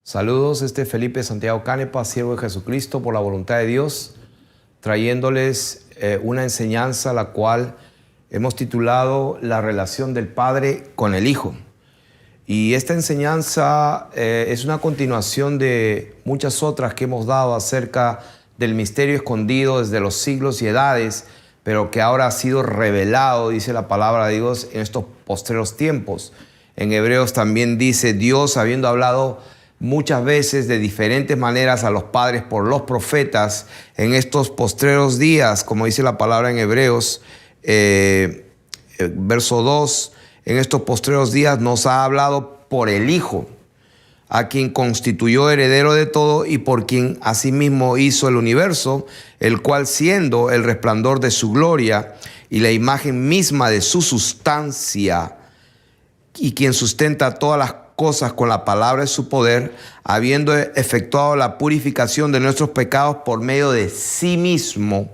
Saludos, Felipe Santiago Canepa, siervo de Jesucristo por la voluntad de Dios, trayéndoles una enseñanza la cual hemos titulado La relación del Padre con el Hijo. Y esta enseñanza es una continuación de muchas otras que hemos dado acerca del misterio escondido desde los siglos y edades, pero que ahora ha sido revelado, dice la palabra de Dios, en estos postreros tiempos. En Hebreos también dice, Dios, habiendo hablado muchas veces de diferentes maneras a los padres por los profetas, en estos postreros días, como dice la palabra en Hebreos, verso 2, en estos postreros días nos ha hablado por el Hijo, a quien constituyó heredero de todo y por quien asimismo hizo el universo, el cual siendo el resplandor de su gloria y la imagen misma de su sustancia, y quien sustenta todas las cosas con la palabra de su poder, habiendo efectuado la purificación de nuestros pecados por medio de sí mismo,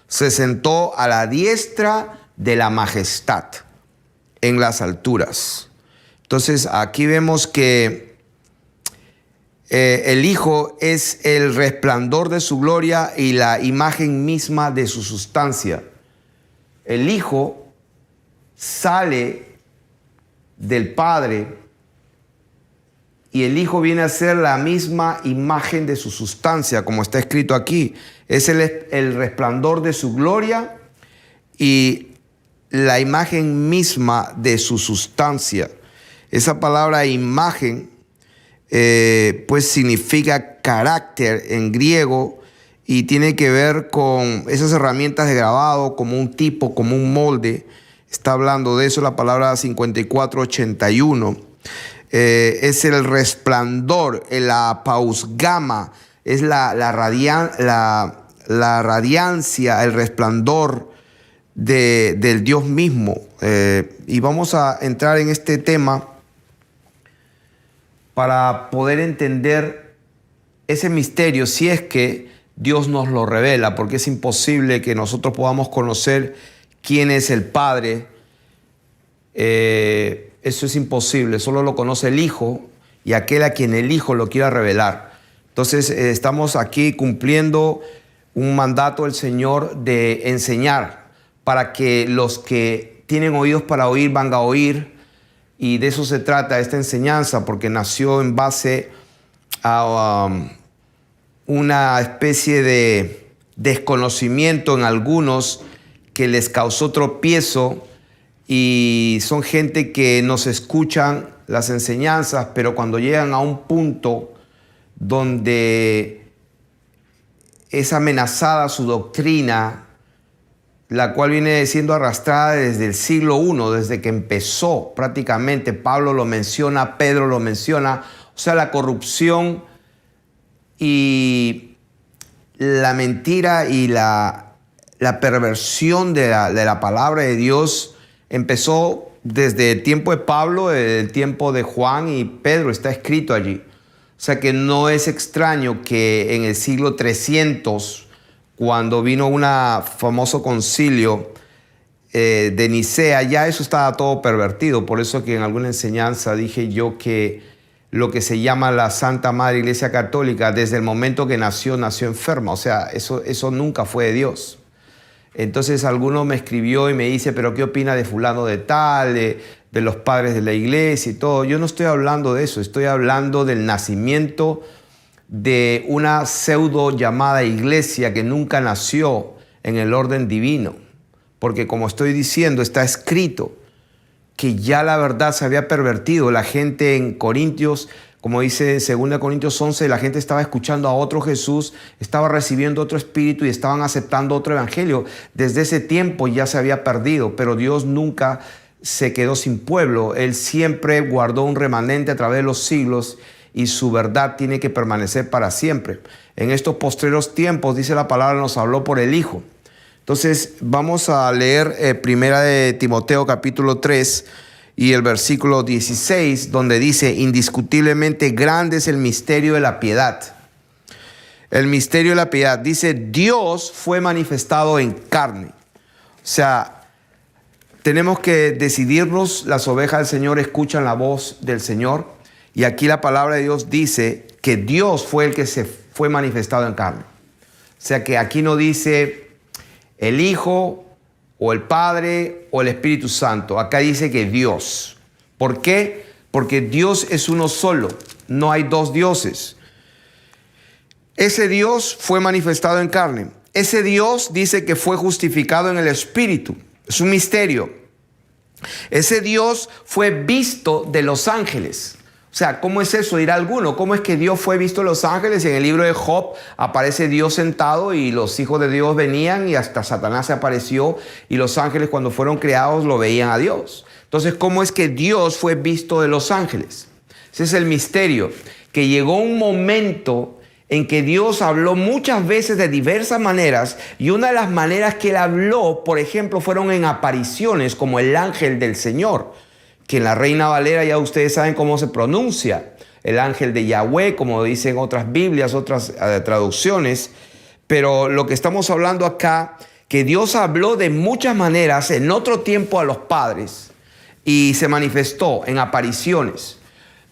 se sentó a la diestra de la majestad en las alturas. Entonces aquí vemos que el Hijo es el resplandor de su gloria y la imagen misma de su sustancia. El Hijo sale del Padre y el Hijo viene a ser la misma imagen de su sustancia, como está escrito aquí. Es el resplandor de su gloria y la imagen misma de su sustancia. Esa palabra imagen pues significa carácter en griego y tiene que ver con esas herramientas de grabado, como un tipo, como un molde. Está hablando de eso la palabra 5481. Es el resplandor, la apausgama, es la radiancia, el resplandor del Dios mismo. Y vamos a entrar en este tema para poder entender ese misterio, si es que Dios nos lo revela, porque es imposible que nosotros podamos conocer quién es el Padre. Eso es imposible, solo lo conoce el Hijo y aquel a quien el Hijo lo quiera revelar. Entonces estamos aquí cumpliendo un mandato del Señor de enseñar para que los que tienen oídos para oír van a oír, y de eso se trata esta enseñanza, porque nació en base a una especie de desconocimiento en algunos que les causó tropiezo. Y son gente que nos escuchan las enseñanzas, pero cuando llegan a un punto donde es amenazada su doctrina, la cual viene siendo arrastrada desde el siglo I, desde que empezó prácticamente, Pablo lo menciona, Pedro lo menciona, o sea, la corrupción y la mentira y la perversión de la palabra de Dios empezó desde el tiempo de Pablo, desde el tiempo de Juan y Pedro, está escrito allí. O sea que no es extraño que en el siglo 300, cuando vino un famoso concilio de Nicea, ya eso estaba todo pervertido. Por eso que en alguna enseñanza dije yo que lo que se llama la Santa Madre Iglesia Católica, desde el momento que nació enferma. O sea, eso nunca fue de Dios. Entonces alguno me escribió y me dice, pero ¿qué opina de fulano de tal, de los padres de la iglesia y todo? Yo no estoy hablando de eso, estoy hablando del nacimiento de una pseudo llamada iglesia que nunca nació en el orden divino. Porque como estoy diciendo, está escrito que ya la verdad se había pervertido. La gente en Corintios, como dice en 2 Corintios 11, la gente estaba escuchando a otro Jesús, estaba recibiendo otro espíritu y estaban aceptando otro evangelio. Desde ese tiempo ya se había perdido, pero Dios nunca se quedó sin pueblo. Él siempre guardó un remanente a través de los siglos y su verdad tiene que permanecer para siempre. En estos postreros tiempos, dice la palabra, nos habló por el Hijo. Entonces vamos a leer primera de Timoteo capítulo 3, y el versículo 16, donde dice, indiscutiblemente grande es el misterio de la piedad. El misterio de la piedad. Dice, Dios fue manifestado en carne. O sea, tenemos que decidirnos, las ovejas del Señor escuchan la voz del Señor. Y aquí la palabra de Dios dice que Dios fue el que se fue manifestado en carne. O sea que aquí no dice el Hijo o el Padre o el Espíritu Santo. Acá dice que Dios. ¿Por qué? Porque Dios es uno solo. No hay dos dioses. Ese Dios fue manifestado en carne. Ese Dios dice que fue justificado en el Espíritu. Es un misterio. Ese Dios fue visto de los ángeles. O sea, ¿cómo es eso? Dirá alguno. ¿Cómo es que Dios fue visto de los ángeles? En el libro de Job aparece Dios sentado y los hijos de Dios venían y hasta Satanás se apareció y los ángeles cuando fueron creados lo veían a Dios. Entonces, ¿cómo es que Dios fue visto de los ángeles? Ese es el misterio. Que llegó un momento en que Dios habló muchas veces de diversas maneras y una de las maneras que Él habló, por ejemplo, fueron en apariciones como el ángel del Señor, que en la Reina Valera ya ustedes saben cómo se pronuncia, el ángel de Yahweh, como dicen otras Biblias, otras traducciones, pero lo que estamos hablando acá, que Dios habló de muchas maneras en otro tiempo a los padres y se manifestó en apariciones.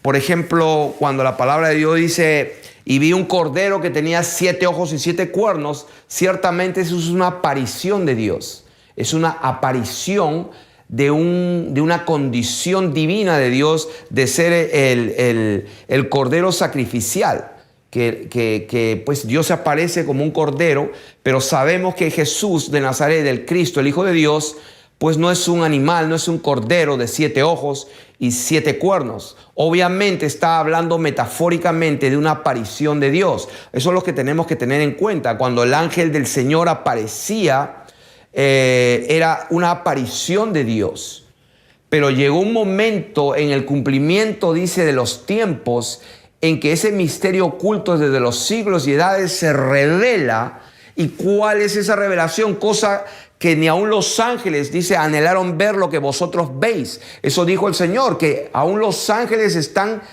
Por ejemplo, cuando la palabra de Dios dice, y vi un cordero que tenía 7 ojos y 7 cuernos, ciertamente eso es una aparición de Dios. Es una aparición de una condición divina de Dios de ser el cordero sacrificial. Que pues Dios se aparece como un cordero, pero sabemos que Jesús de Nazaret, el Cristo, el Hijo de Dios, pues no es un animal, no es un cordero de 7 ojos y 7 cuernos. Obviamente está hablando metafóricamente de una aparición de Dios. Eso es lo que tenemos que tener en cuenta. Cuando el ángel del Señor aparecía, era una aparición de Dios. Pero llegó un momento en el cumplimiento, dice, de los tiempos, en que ese misterio oculto desde los siglos y edades se revela. ¿Y cuál es esa revelación? Cosa que ni aun los ángeles, dice, anhelaron ver lo que vosotros veis. Eso dijo el Señor, que aún los ángeles están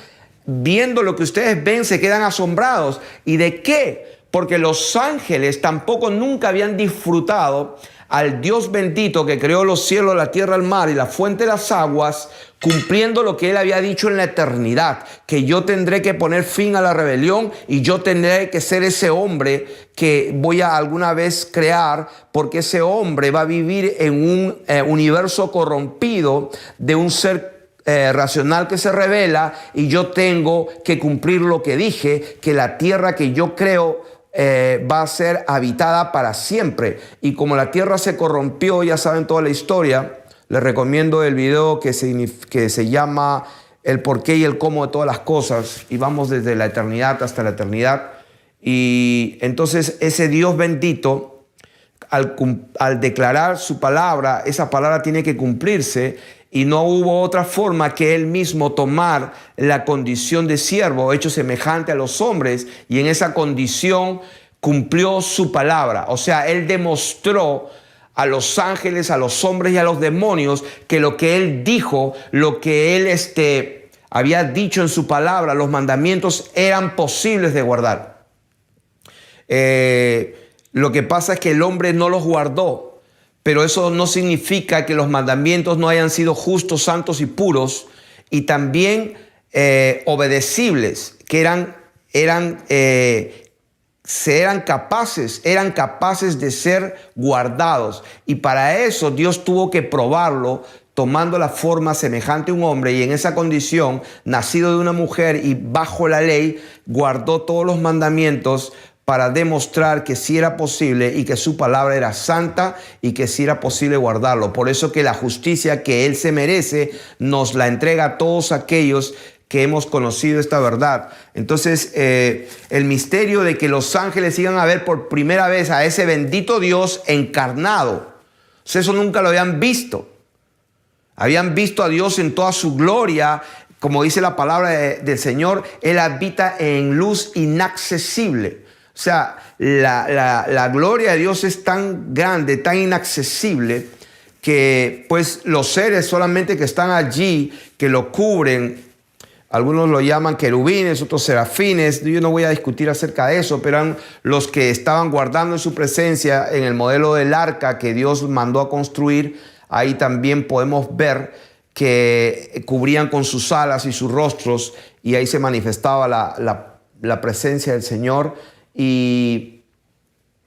viendo lo que ustedes ven, se quedan asombrados. ¿Y de qué? Porque los ángeles tampoco nunca habían disfrutado al Dios bendito que creó los cielos, la tierra, el mar y la fuente de las aguas, cumpliendo lo que Él había dicho en la eternidad, que yo tendré que poner fin a la rebelión y yo tendré que ser ese hombre que voy a alguna vez crear, porque ese hombre va a vivir en un universo corrompido de un ser racional que se revela, y yo tengo que cumplir lo que dije, que la tierra que yo creo va a ser habitada para siempre. Y como la tierra se corrompió, ya saben toda la historia, les recomiendo el video que se llama El porqué y el cómo de todas las cosas, y vamos desde la eternidad hasta la eternidad. Y entonces ese Dios bendito, al declarar su palabra, esa palabra tiene que cumplirse, y no hubo otra forma que Él mismo tomar la condición de siervo, hecho semejante a los hombres, y en esa condición cumplió su palabra. O sea, Él demostró a los ángeles, a los hombres y a los demonios que lo que Él dijo, lo que Él había dicho en su palabra, los mandamientos eran posibles de guardar. Lo que pasa es que el hombre no los guardó. Pero eso no significa que los mandamientos no hayan sido justos, santos y puros, y también obedecibles, que eran capaces de ser guardados. Y para eso Dios tuvo que probarlo, tomando la forma semejante a un hombre, y en esa condición, nacido de una mujer y bajo la ley, guardó todos los mandamientos para demostrar que sí era posible y que su palabra era santa y que sí era posible guardarlo. Por eso que la justicia que Él se merece nos la entrega a todos aquellos que hemos conocido esta verdad. Entonces, el misterio de que los ángeles iban a ver por primera vez a ese bendito Dios encarnado, eso nunca lo habían visto. Habían visto a Dios en toda su gloria. Como dice la palabra del Señor, Él habita en luz inaccesible. O sea, la gloria de Dios es tan grande, tan inaccesible, que pues los seres solamente que están allí, que lo cubren, algunos lo llaman querubines, otros serafines, yo no voy a discutir acerca de eso, pero eran los que estaban guardando en su presencia en el modelo del arca que Dios mandó a construir. Ahí también podemos ver que cubrían con sus alas y sus rostros, y ahí se manifestaba la presencia del Señor.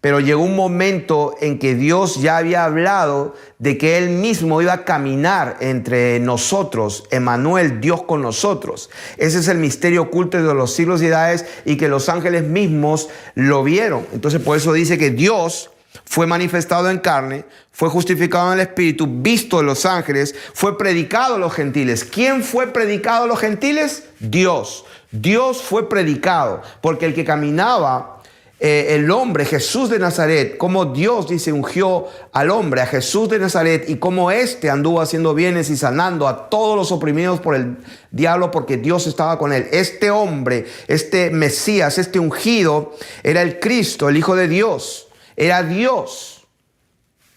Pero llegó un momento en que Dios ya había hablado de que Él mismo iba a caminar entre nosotros, Emmanuel, Dios con nosotros. Ese es el misterio oculto de los siglos y edades, y que los ángeles mismos lo vieron. Entonces por eso dice que Dios fue manifestado en carne, fue justificado en el Espíritu, visto de los ángeles, fue predicado a los gentiles. ¿Quién fue predicado a los gentiles? Dios. Dios fue predicado, porque el que caminaba, el hombre, Jesús de Nazaret, como Dios, dice, ungió al hombre, a Jesús de Nazaret, y como éste anduvo haciendo bienes y sanando a todos los oprimidos por el diablo, porque Dios estaba con él. Este hombre, este Mesías, este ungido, era el Cristo, el Hijo de Dios. Era Dios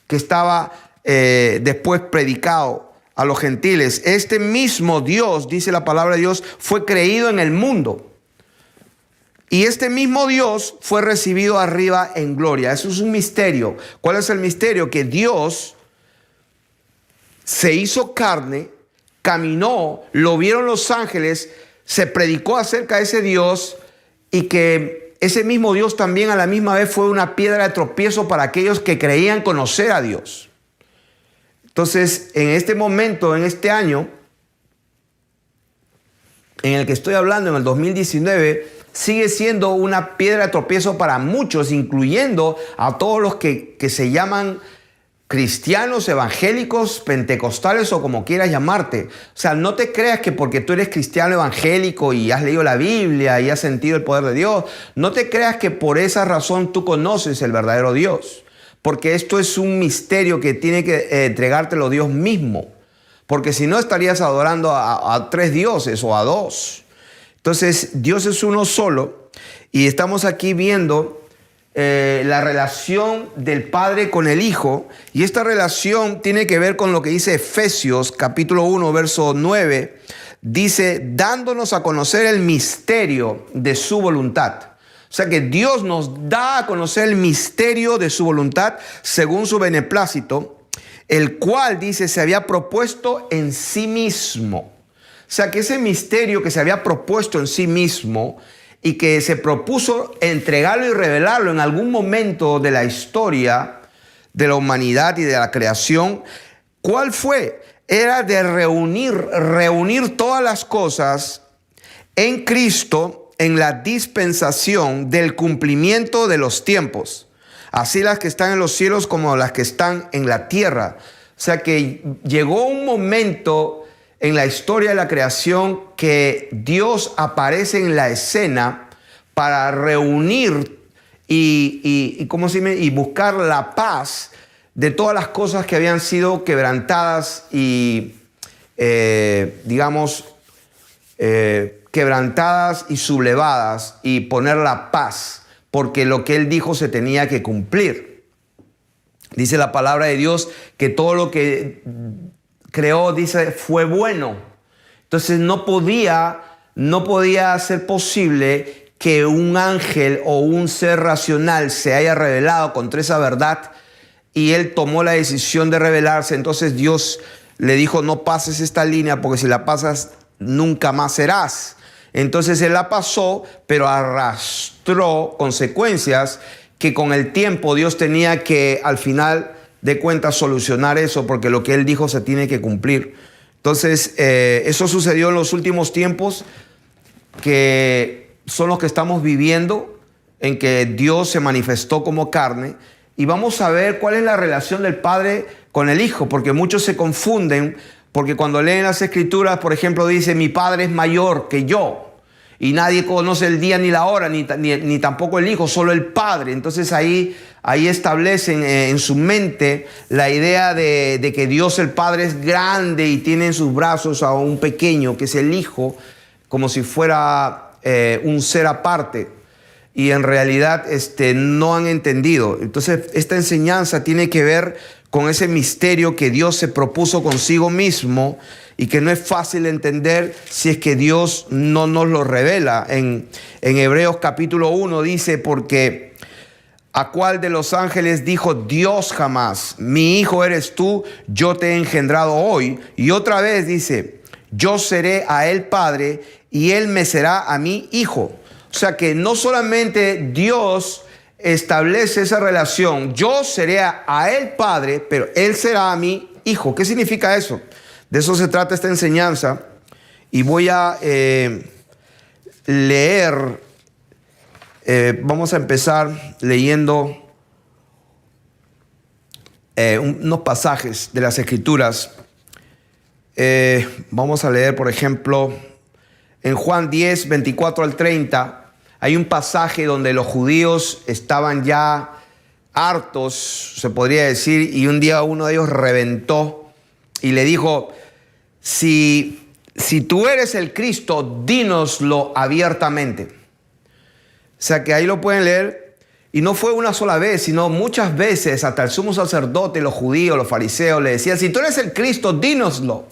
que estaba después predicado a los gentiles. Este mismo Dios, dice la palabra de Dios, fue creído en el mundo. Y este mismo Dios fue recibido arriba en gloria. Eso es un misterio. ¿Cuál es el misterio? Que Dios se hizo carne, caminó, lo vieron los ángeles, se predicó acerca de ese Dios, y que ese mismo Dios también a la misma vez fue una piedra de tropiezo para aquellos que creían conocer a Dios. Entonces, en este momento, en este año en el que estoy hablando, en el 2019, sigue siendo una piedra de tropiezo para muchos, incluyendo a todos los que se llaman cristianos, evangélicos, pentecostales o como quieras llamarte. O sea, no te creas que porque tú eres cristiano evangélico y has leído la Biblia y has sentido el poder de Dios, no te creas que por esa razón tú conoces el verdadero Dios. Porque esto es un misterio que tiene que entregártelo Dios mismo. Porque si no, estarías adorando a tres dioses o a dos. Entonces, Dios es uno solo, y estamos aquí viendo la relación del Padre con el Hijo, y esta relación tiene que ver con lo que dice Efesios capítulo 1, verso 9, dice, dándonos a conocer el misterio de su voluntad. O sea que Dios nos da a conocer el misterio de su voluntad según su beneplácito, el cual, dice, se había propuesto en sí mismo. O sea que ese misterio que se había propuesto en sí mismo y que se propuso entregarlo y revelarlo en algún momento de la historia de la humanidad y de la creación, ¿cuál fue? Era de reunir todas las cosas en Cristo en la dispensación del cumplimiento de los tiempos, así las que están en los cielos como las que están en la tierra. O sea que llegó un momento en la historia de la creación que Dios aparece en la escena para reunir y buscar la paz de todas las cosas que habían sido quebrantadas y, quebrantadas y sublevadas, y poner la paz, porque lo que Él dijo se tenía que cumplir. Dice la palabra de Dios que todo lo que creó, dice, fue bueno. Entonces no podía ser posible que un ángel o un ser racional se haya rebelado contra esa verdad, y él tomó la decisión de rebelarse. Entonces Dios le dijo, no pases esta línea, porque si la pasas nunca más serás. Entonces él la pasó, pero arrastró consecuencias que con el tiempo Dios tenía que, al final de cuentas, solucionar eso, porque lo que Él dijo se tiene que cumplir. Entonces, eso sucedió en los últimos tiempos, que son los que estamos viviendo, en que Dios se manifestó como carne. Y vamos a ver cuál es la relación del Padre con el Hijo, porque muchos se confunden, porque cuando leen las Escrituras, por ejemplo, dice, mi Padre es mayor que yo, y nadie conoce el día ni la hora, ni tampoco el Hijo, solo el Padre. Entonces ahí establecen en su mente la idea de que Dios el Padre es grande y tiene en sus brazos a un pequeño, que es el Hijo, como si fuera un ser aparte. Y en realidad no han entendido. Entonces esta enseñanza tiene que ver con ese misterio que Dios se propuso consigo mismo, y que no es fácil entender si es que Dios no nos lo revela. En Hebreos capítulo 1 dice, porque ¿A cuál de los ángeles dijo Dios jamás: mi hijo eres tú, yo te he engendrado hoy? Y otra vez dice: yo seré a él padre y él me será a mí hijo. O sea que no solamente Dios establece esa relación, yo seré a él padre, pero él será a mí hijo. ¿Qué significa eso? De eso se trata esta enseñanza. Y voy a leer, vamos a empezar leyendo unos pasajes de las Escrituras. Vamos a leer, por ejemplo, en Juan 10, 24 al 30, hay un pasaje donde los judíos estaban ya hartos, se podría decir, y un día uno de ellos reventó y le dijo: si tú eres el Cristo, dínoslo abiertamente. O sea que ahí lo pueden leer. Y no fue una sola vez, sino muchas veces. Hasta el sumo sacerdote, los judíos, los fariseos le decían: si tú eres el Cristo, dínoslo.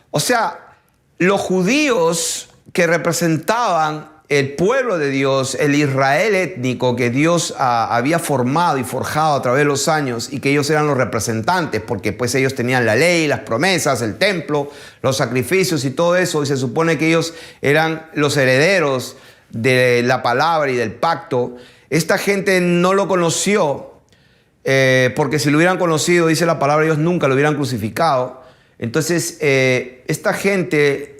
O sea, los judíos que representaban el pueblo de Dios, el Israel étnico que Dios había formado y forjado a través de los años, y que ellos eran los representantes, porque pues ellos tenían la ley, las promesas, el templo, los sacrificios y todo eso, y se supone que ellos eran los herederos de la palabra y del pacto. Esta gente no lo conoció, porque si lo hubieran conocido, dice la palabra, ellos nunca lo hubieran crucificado. Entonces, esta gente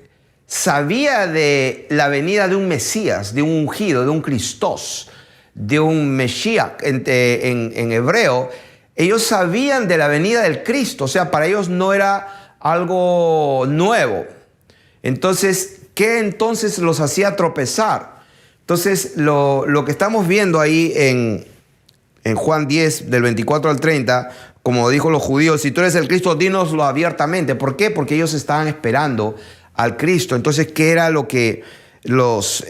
sabía de la venida de un Mesías, de un ungido, de un Christos, de un Mesías en hebreo. Ellos sabían de la venida del Cristo, o sea, para ellos no era algo nuevo. Entonces, ¿qué entonces los hacía tropezar? Entonces, lo que estamos viendo ahí en Juan 10, del 24 al 30, como dijo los judíos: si tú eres el Cristo, dínoslo abiertamente. ¿Por qué? Porque ellos estaban esperando al Cristo. Entonces, ¿qué era lo que los,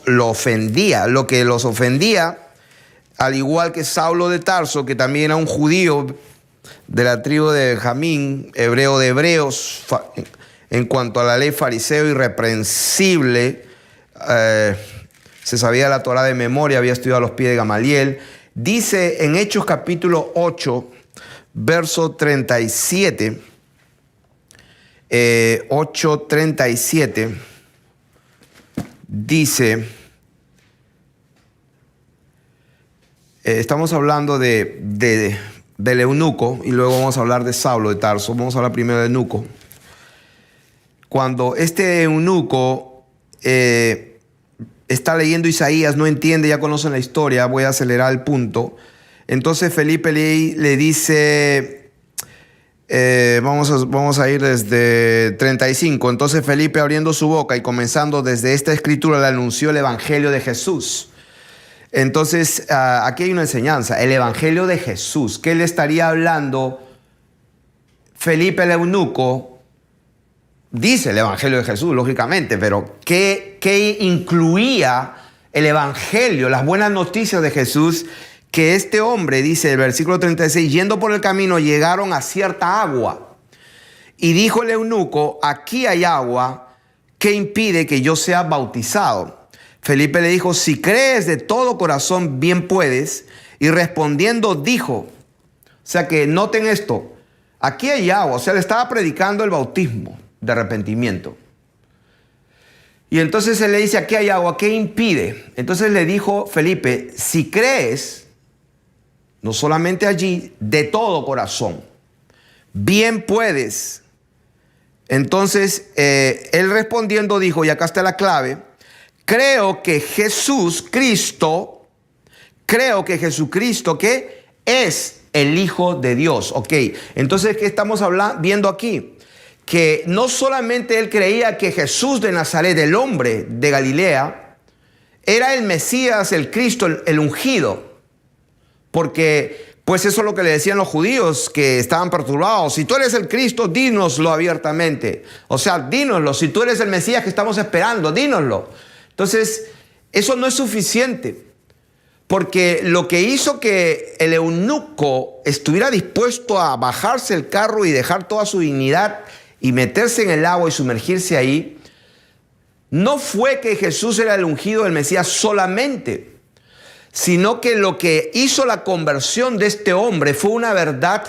lo ofendía? Lo que los ofendía, al igual que Saulo de Tarso, que también era un judío de la tribu de Benjamín, hebreo de hebreos, en cuanto a la ley, fariseo irreprensible, se sabía la Torá de memoria, había estudiado a los pies de Gamaliel. Dice en Hechos capítulo 8, verso 37, 8:37, dice, estamos hablando del eunuco, y luego vamos a hablar de Saulo de Tarso. Vamos a hablar primero del eunuco. Cuando este eunuco está leyendo Isaías, no entiende, ya conocen la historia, voy a acelerar el punto. Entonces Felipe le dice, vamos a ir desde 35. Entonces Felipe, abriendo su boca y comenzando desde esta escritura, le anunció el evangelio de Jesús. Entonces aquí hay una enseñanza, el evangelio de Jesús. ¿Qué le estaría hablando Felipe el eunuco? Dice el evangelio de Jesús, lógicamente, pero ¿qué incluía el evangelio, las buenas noticias de Jesús? Que este hombre, dice el versículo 36, yendo por el camino llegaron a cierta agua. Y dijo el eunuco: aquí hay agua, ¿qué impide que yo sea bautizado? Felipe le dijo: si crees de todo corazón, bien puedes. Y respondiendo dijo, o sea que noten esto, aquí hay agua, o sea, le estaba predicando el bautismo de arrepentimiento. Y entonces él le dice: aquí hay agua, ¿qué impide? Entonces le dijo Felipe: si crees, no solamente allí, de todo corazón, bien puedes. Entonces él respondiendo dijo, y acá está la clave: creo que Jesucristo, que es el Hijo de Dios. Ok, entonces, ¿qué estamos viendo aquí? Que no solamente él creía que Jesús de Nazaret, el hombre de Galilea, era el Mesías, el Cristo, el ungido. Porque pues eso es lo que le decían los judíos que estaban perturbados. Si tú eres el Cristo, dínoslo abiertamente. O sea, dínoslo. Si tú eres el Mesías que estamos esperando, dínoslo. Entonces, eso no es suficiente. Porque lo que hizo que el eunuco estuviera dispuesto a bajarse el carro y dejar toda su dignidad y meterse en el agua y sumergirse ahí, no fue que Jesús era el ungido del Mesías solamente, sino que lo que hizo la conversión de este hombre fue una verdad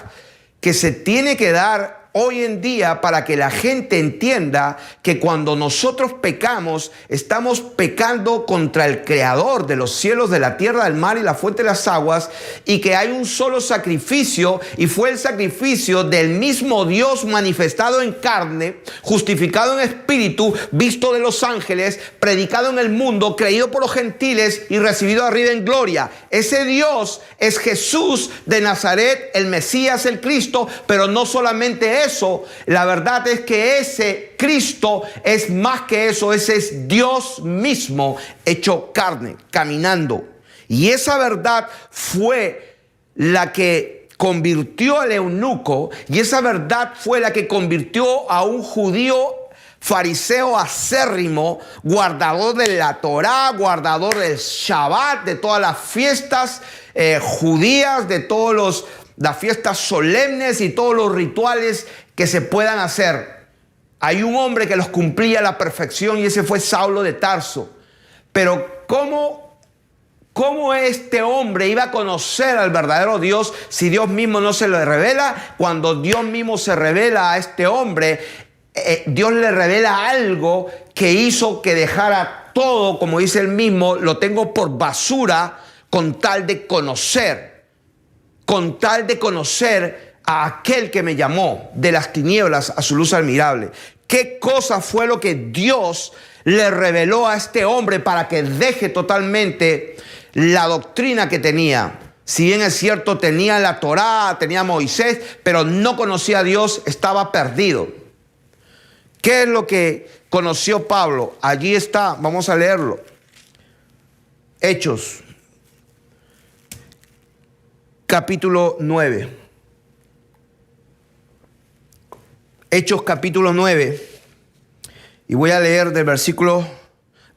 que se tiene que dar hoy en día para que la gente entienda que cuando nosotros pecamos, estamos pecando contra el Creador de los cielos, de la tierra, del mar y la fuente de las aguas, y que hay un solo sacrificio, y fue el sacrificio del mismo Dios manifestado en carne, justificado en espíritu, visto de los ángeles, predicado en el mundo, creído por los gentiles y recibido arriba en gloria. Ese Dios es Jesús de Nazaret, el Mesías, el Cristo, pero no solamente eso, la verdad es que ese Cristo es más que eso, ese es Dios mismo hecho carne, caminando. Y esa verdad fue la que convirtió al eunuco, y esa verdad fue la que convirtió a un judío fariseo acérrimo, guardador de la Torá, guardador del Shabbat, de todas las fiestas judías, de todas las fiestas solemnes y todos los rituales que se puedan hacer. Hay un hombre que los cumplía a la perfección, y ese fue Saulo de Tarso. Pero ¿cómo este hombre iba a conocer al verdadero Dios si Dios mismo no se lo revela? Cuando Dios mismo se revela a este hombre, Dios le revela algo que hizo que dejara todo, como dice él mismo, lo tengo por basura con tal de conocer a aquel que me llamó de las tinieblas a su luz admirable. ¿Qué cosa fue lo que Dios le reveló a este hombre para que deje totalmente la doctrina que tenía? Si bien es cierto, tenía la Torá, tenía a Moisés, pero no conocía a Dios, estaba perdido. ¿Qué es lo que conoció Pablo? Allí está, vamos a leerlo. Hechos, capítulo 9. Hechos capítulo 9, y voy a leer del versículo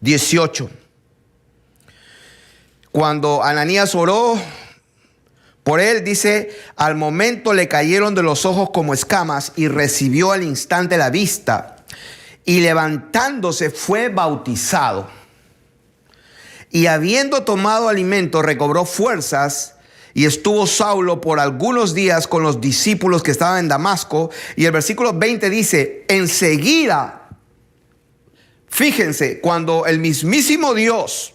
18. Cuando Ananías oró por él, dice, al momento le cayeron de los ojos como escamas y recibió al instante la vista, y levantándose fue bautizado. Y habiendo tomado alimento, recobró fuerzas. Y estuvo Saulo por algunos días con los discípulos que estaban en Damasco. Y el versículo 20 dice, enseguida, fíjense, cuando el mismísimo Dios,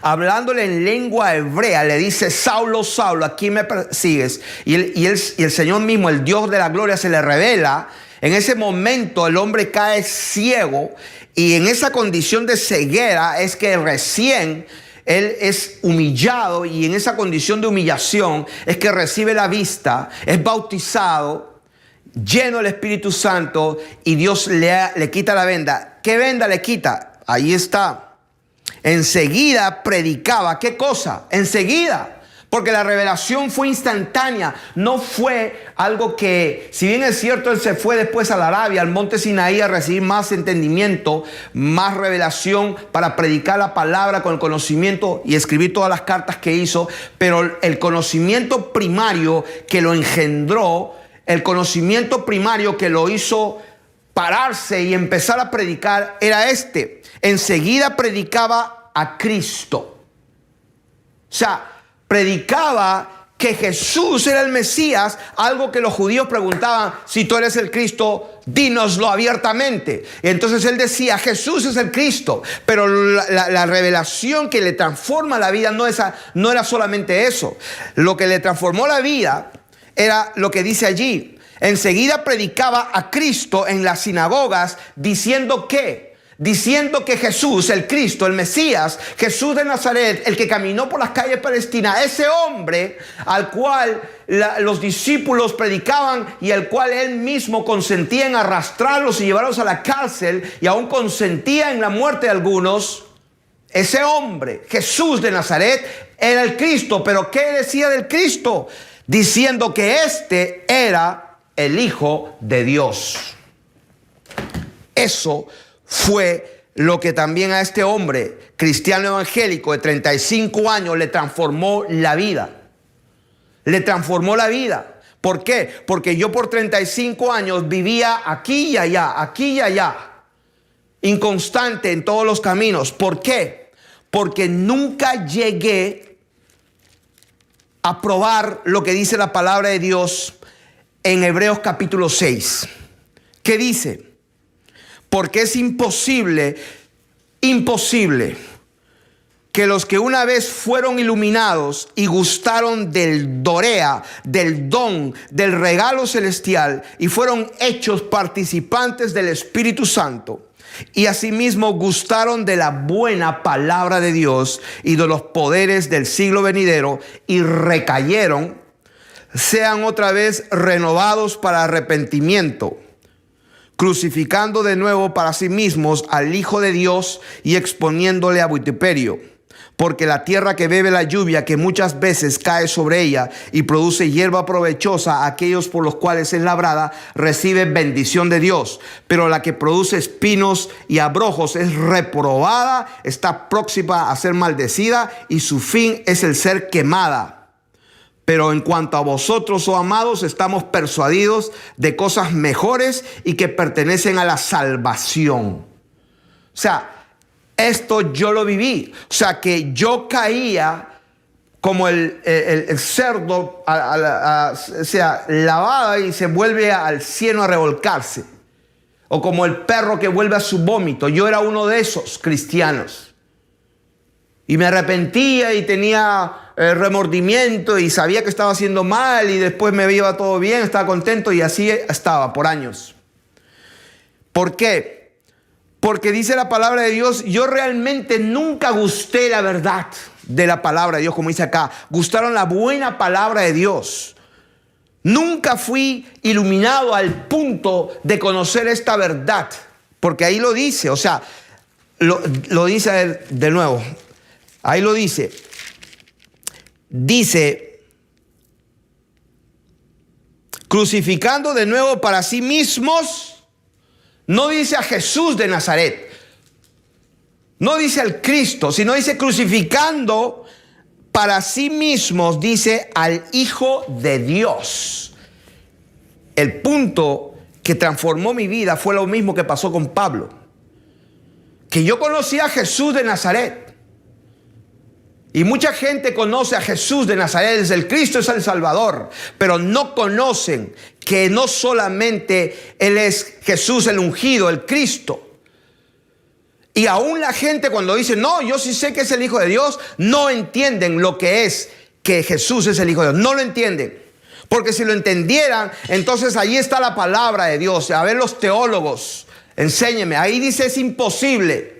hablándole en lengua hebrea, le dice, Saulo, Saulo, ¿a quién me persigues? Y el Señor mismo, el Dios de la gloria, se le revela. En ese momento el hombre cae ciego, y en esa condición de ceguera es que recién él es humillado, y en esa condición de humillación es que recibe la vista, es bautizado, lleno del Espíritu Santo, y Dios le quita la venda. ¿Qué venda le quita? Ahí está. Enseguida predicaba. ¿Qué cosa? Enseguida. Porque la revelación fue instantánea, no fue algo que, si bien es cierto, él se fue después a la Arabia, al monte Sinaí, a recibir más entendimiento, más revelación para predicar la palabra con el conocimiento y escribir todas las cartas que hizo, pero el conocimiento primario que lo engendró, el conocimiento primario que lo hizo pararse y empezar a predicar era este. Enseguida predicaba a Cristo. O sea, predicaba que Jesús era el Mesías, algo que los judíos preguntaban, si tú eres el Cristo, dínoslo abiertamente. Y entonces él decía, Jesús es el Cristo, pero la revelación que le transforma la vida no era solamente eso. Lo que le transformó la vida era lo que dice allí. Enseguida predicaba a Cristo en las sinagogas, diciendo que Jesús, el Cristo, el Mesías, Jesús de Nazaret, el que caminó por las calles de Palestina, ese hombre al cual los discípulos predicaban y al cual él mismo consentía en arrastrarlos y llevarlos a la cárcel, y aún consentía en la muerte de algunos, ese hombre, Jesús de Nazaret, era el Cristo. Pero ¿qué decía del Cristo? Diciendo que este era el Hijo de Dios. Eso fue lo que también a este hombre cristiano evangélico de 35 años le transformó la vida. Le transformó la vida. ¿Por qué? Porque yo por 35 años vivía aquí y allá, inconstante en todos los caminos. ¿Por qué? porque nunca llegué a probar lo que dice la palabra de Dios en Hebreos capítulo 6. ¿Qué dice? Porque es imposible que los que una vez fueron iluminados y gustaron del dorea, del don, del regalo celestial y fueron hechos participantes del Espíritu Santo y asimismo gustaron de la buena palabra de Dios y de los poderes del siglo venidero y recayeron, sean otra vez renovados para arrepentimiento, crucificando de nuevo para sí mismos al Hijo de Dios y exponiéndole a vituperio. Porque la tierra que bebe la lluvia que muchas veces cae sobre ella y produce hierba provechosa a aquellos por los cuales es labrada, recibe bendición de Dios. Pero la que produce espinos y abrojos es reprobada, está próxima a ser maldecida y su fin es el ser quemada. Pero en cuanto a vosotros, oh amados, estamos persuadidos de cosas mejores y que pertenecen a la salvación. O sea, esto yo lo viví. O sea, que yo caía como el cerdo, o sea, lavada y se vuelve al cieno a revolcarse. O como el perro que vuelve a su vómito. Yo era uno de esos cristianos. Y me arrepentía y tenía remordimiento y sabía que estaba haciendo mal y después me iba todo bien, estaba contento y así estaba por años. ¿Por qué? Porque dice la palabra de Dios, yo realmente nunca gusté la verdad de la palabra de Dios, como dice acá. Gustaron la buena palabra de Dios. Nunca fui iluminado al punto de conocer esta verdad. Porque ahí lo dice, o sea, lo dice de nuevo. Ahí lo dice. Dice, crucificando de nuevo para sí mismos. No dice a Jesús de Nazaret, no dice al Cristo, sino dice crucificando para sí mismos, dice al Hijo de Dios. El punto que transformó mi vida fue lo mismo que pasó con Pablo. Que yo conocí a Jesús de Nazaret. Y mucha gente conoce a Jesús de Nazaret, es el Cristo, es el Salvador, pero no conocen que no solamente Él es Jesús el ungido, el Cristo. Y aún la gente cuando dice, no, yo sí sé que es el Hijo de Dios, no entienden lo que es que Jesús es el Hijo de Dios, no lo entienden. Porque si lo entendieran, entonces ahí está la palabra de Dios. A ver los teólogos, enséñenme, ahí dice es imposible.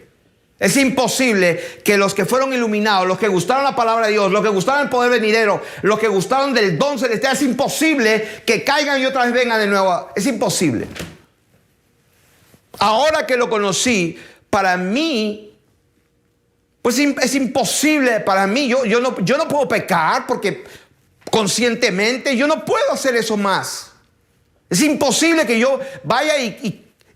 Es imposible que los que fueron iluminados, los que gustaron la palabra de Dios, los que gustaron el poder venidero, los que gustaron del don celestial, es imposible que caigan y otra vez vengan de nuevo. Es imposible. Ahora que lo conocí, para mí, pues es imposible para mí. Yo no puedo pecar porque conscientemente yo no puedo hacer eso más. Es imposible que yo vaya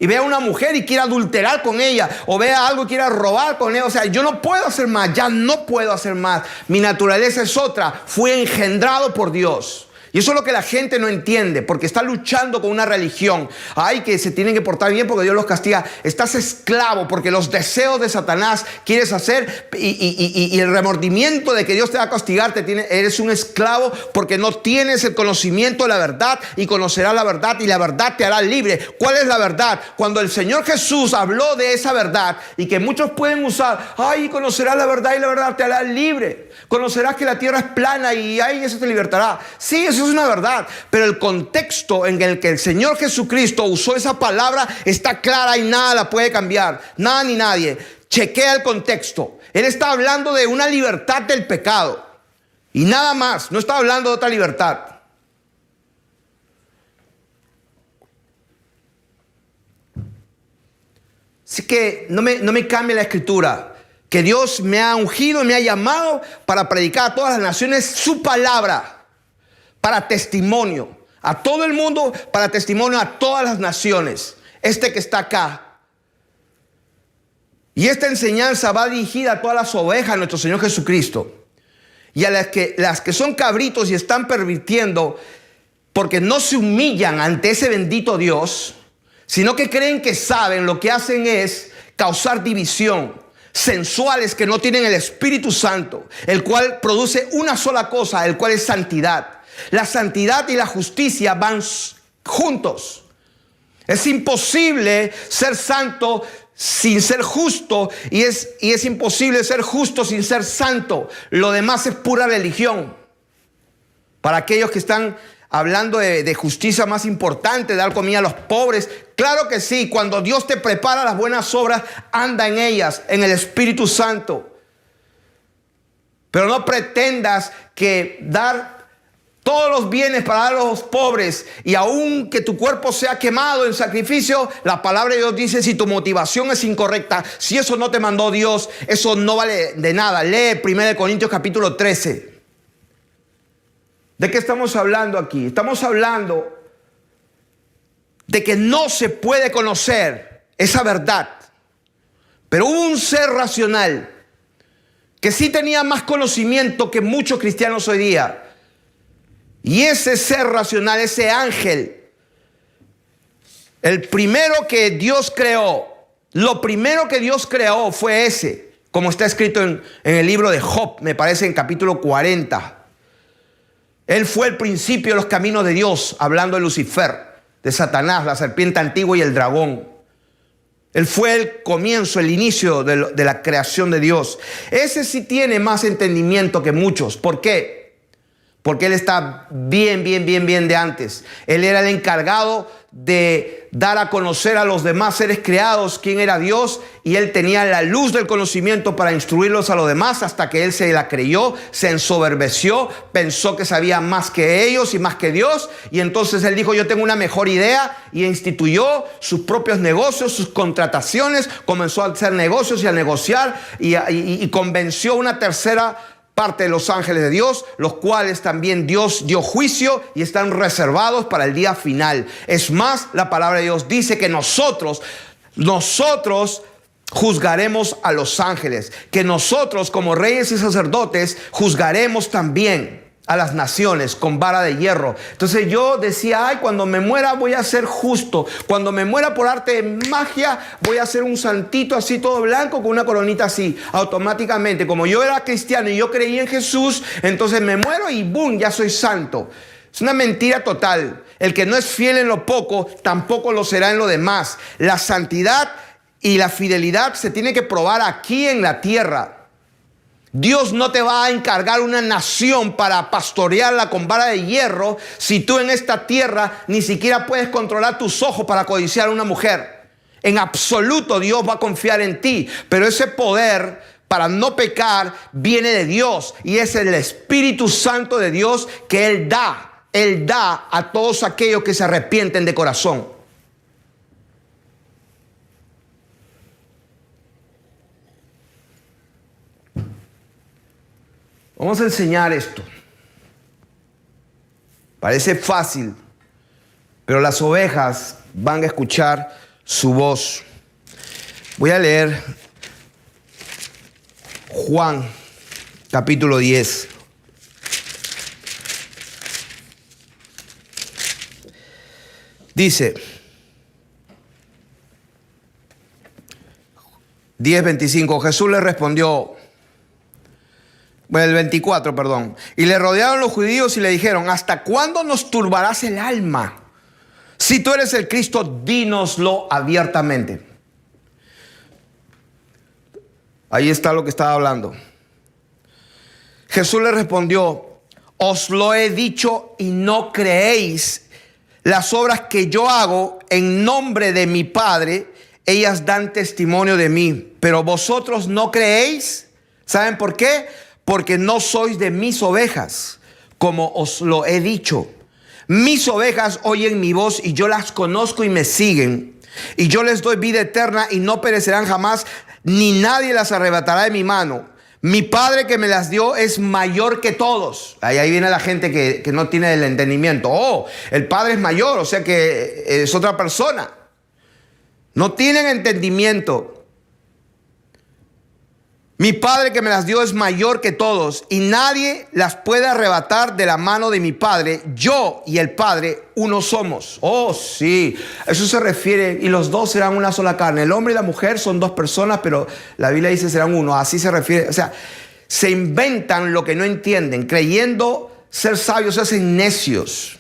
y vea a una mujer y quiera adulterar con ella, o vea algo y quiera robar con ella. O sea, yo no puedo hacer más, ya no puedo hacer más. Mi naturaleza es otra, fui engendrado por Dios. Y eso es lo que la gente no entiende, porque está luchando con una religión. Ay, que se tienen que portar bien porque Dios los castiga. Estás esclavo porque los deseos de Satanás quieres hacer y el remordimiento de que Dios te va a castigar, eres un esclavo porque no tienes el conocimiento de la verdad y conocerás la verdad y la verdad te hará libre. ¿Cuál es la verdad? Cuando el Señor Jesús habló de esa verdad y que muchos pueden usar, ay, conocerás la verdad y la verdad te hará libre. Conocerás que la tierra es plana y ay, eso te libertará. Sí, eso es una verdad, pero el contexto en el que el Señor Jesucristo usó esa palabra está clara y nada la puede cambiar, nada ni nadie. Chequea el contexto. Él está hablando de una libertad del pecado y nada más, no está hablando de otra libertad. Así que no me cambie la escritura. Que Dios me ha ungido y me ha llamado para predicar a todas las naciones su palabra, para testimonio a todo el mundo, para testimonio a todas las naciones. Este que está acá. Y esta enseñanza va dirigida a todas las ovejas de nuestro Señor Jesucristo. Y a las que son cabritos y están pervirtiendo porque no se humillan ante ese bendito Dios, sino que creen que saben, lo que hacen es causar división, sensuales que no tienen el Espíritu Santo, el cual produce una sola cosa, el cual es santidad. La santidad y la justicia van juntos. Es imposible ser santo sin ser justo y es imposible ser justo sin ser santo. Lo demás es pura religión. Para aquellos que están hablando de justicia más importante, dar comida a los pobres, claro que sí, cuando Dios te prepara las buenas obras, anda en ellas, en el Espíritu Santo. Pero no pretendas que dar todos los bienes para dar a los pobres y aun que tu cuerpo sea quemado en sacrificio, la palabra de Dios dice, si tu motivación es incorrecta, si eso no te mandó Dios, eso no vale de nada. Lee 1 Corintios capítulo 13. ¿De qué estamos hablando aquí? Estamos hablando de que no se puede conocer esa verdad. Pero hubo un ser racional que sí tenía más conocimiento que muchos cristianos hoy día. Y ese ser racional, ese ángel, el primero que Dios creó, lo primero que Dios creó fue ese, como está escrito en el libro de Job, me parece en capítulo 40. Él fue el principio de los caminos de Dios, hablando de Lucifer, de Satanás, la serpiente antigua y el dragón. Él fue el comienzo, el inicio de la creación de Dios. Ese sí tiene más entendimiento que muchos. ¿Por qué? Porque él está bien de antes. Él era el encargado de dar a conocer a los demás seres creados quién era Dios, y él tenía la luz del conocimiento para instruirlos a los demás, hasta que él se la creyó, se ensoberbeció, pensó que sabía más que ellos y más que Dios, y entonces él dijo, yo tengo una mejor idea, y instituyó sus propios negocios, sus contrataciones, comenzó a hacer negocios y a negociar, y convenció una tercera parte de los ángeles de Dios, los cuales también Dios dio juicio y están reservados para el día final. Es más, la palabra de Dios dice que nosotros juzgaremos a los ángeles, que nosotros como reyes y sacerdotes juzgaremos también a las naciones con vara de hierro. Entonces yo decía, ay, cuando me muera voy a ser justo. Cuando me muera por arte de magia voy a ser un santito así todo blanco con una coronita así. Automáticamente, como yo era cristiano y yo creí en Jesús, entonces me muero y ¡boom! Ya soy santo. Es una mentira total. El que no es fiel en lo poco, tampoco lo será en lo demás. La santidad y la fidelidad se tiene que probar aquí en la tierra. Dios no te va a encargar una nación para pastorearla con vara de hierro si tú en esta tierra ni siquiera puedes controlar tus ojos para codiciar a una mujer. En absoluto Dios va a confiar en ti, pero ese poder para no pecar viene de Dios, y es el Espíritu Santo de Dios que Él da a todos aquellos que se arrepienten de corazón. Vamos a enseñar esto. Parece fácil, pero las ovejas van a escuchar su voz. Voy a leer Juan, capítulo 10. Dice, 10:25, Jesús le respondió, el 24, perdón. Y le rodearon los judíos y le dijeron, ¿hasta cuándo nos turbarás el alma? Si tú eres el Cristo, dínoslo abiertamente. Ahí está lo que estaba hablando. Jesús le respondió, os lo he dicho y no creéis. Las obras que yo hago en nombre de mi Padre, ellas dan testimonio de mí. Pero vosotros no creéis. ¿Saben por qué? Porque no sois de mis ovejas, como os lo he dicho. Mis ovejas oyen mi voz y yo las conozco y me siguen. Y yo les doy vida eterna y no perecerán jamás, ni nadie las arrebatará de mi mano. Mi Padre que me las dio es mayor que todos. Ahí viene la gente que no tiene el entendimiento. Oh, el Padre es mayor, o sea que es otra persona. No tienen entendimiento. Mi Padre que me las dio es mayor que todos y nadie las puede arrebatar de la mano de mi Padre. Yo y el Padre uno somos. Oh, sí. Eso se refiere, y los dos serán una sola carne. El hombre y la mujer son dos personas, pero la Biblia dice serán uno. Así se refiere. O sea, se inventan lo que no entienden. Creyendo ser sabios se hacen necios.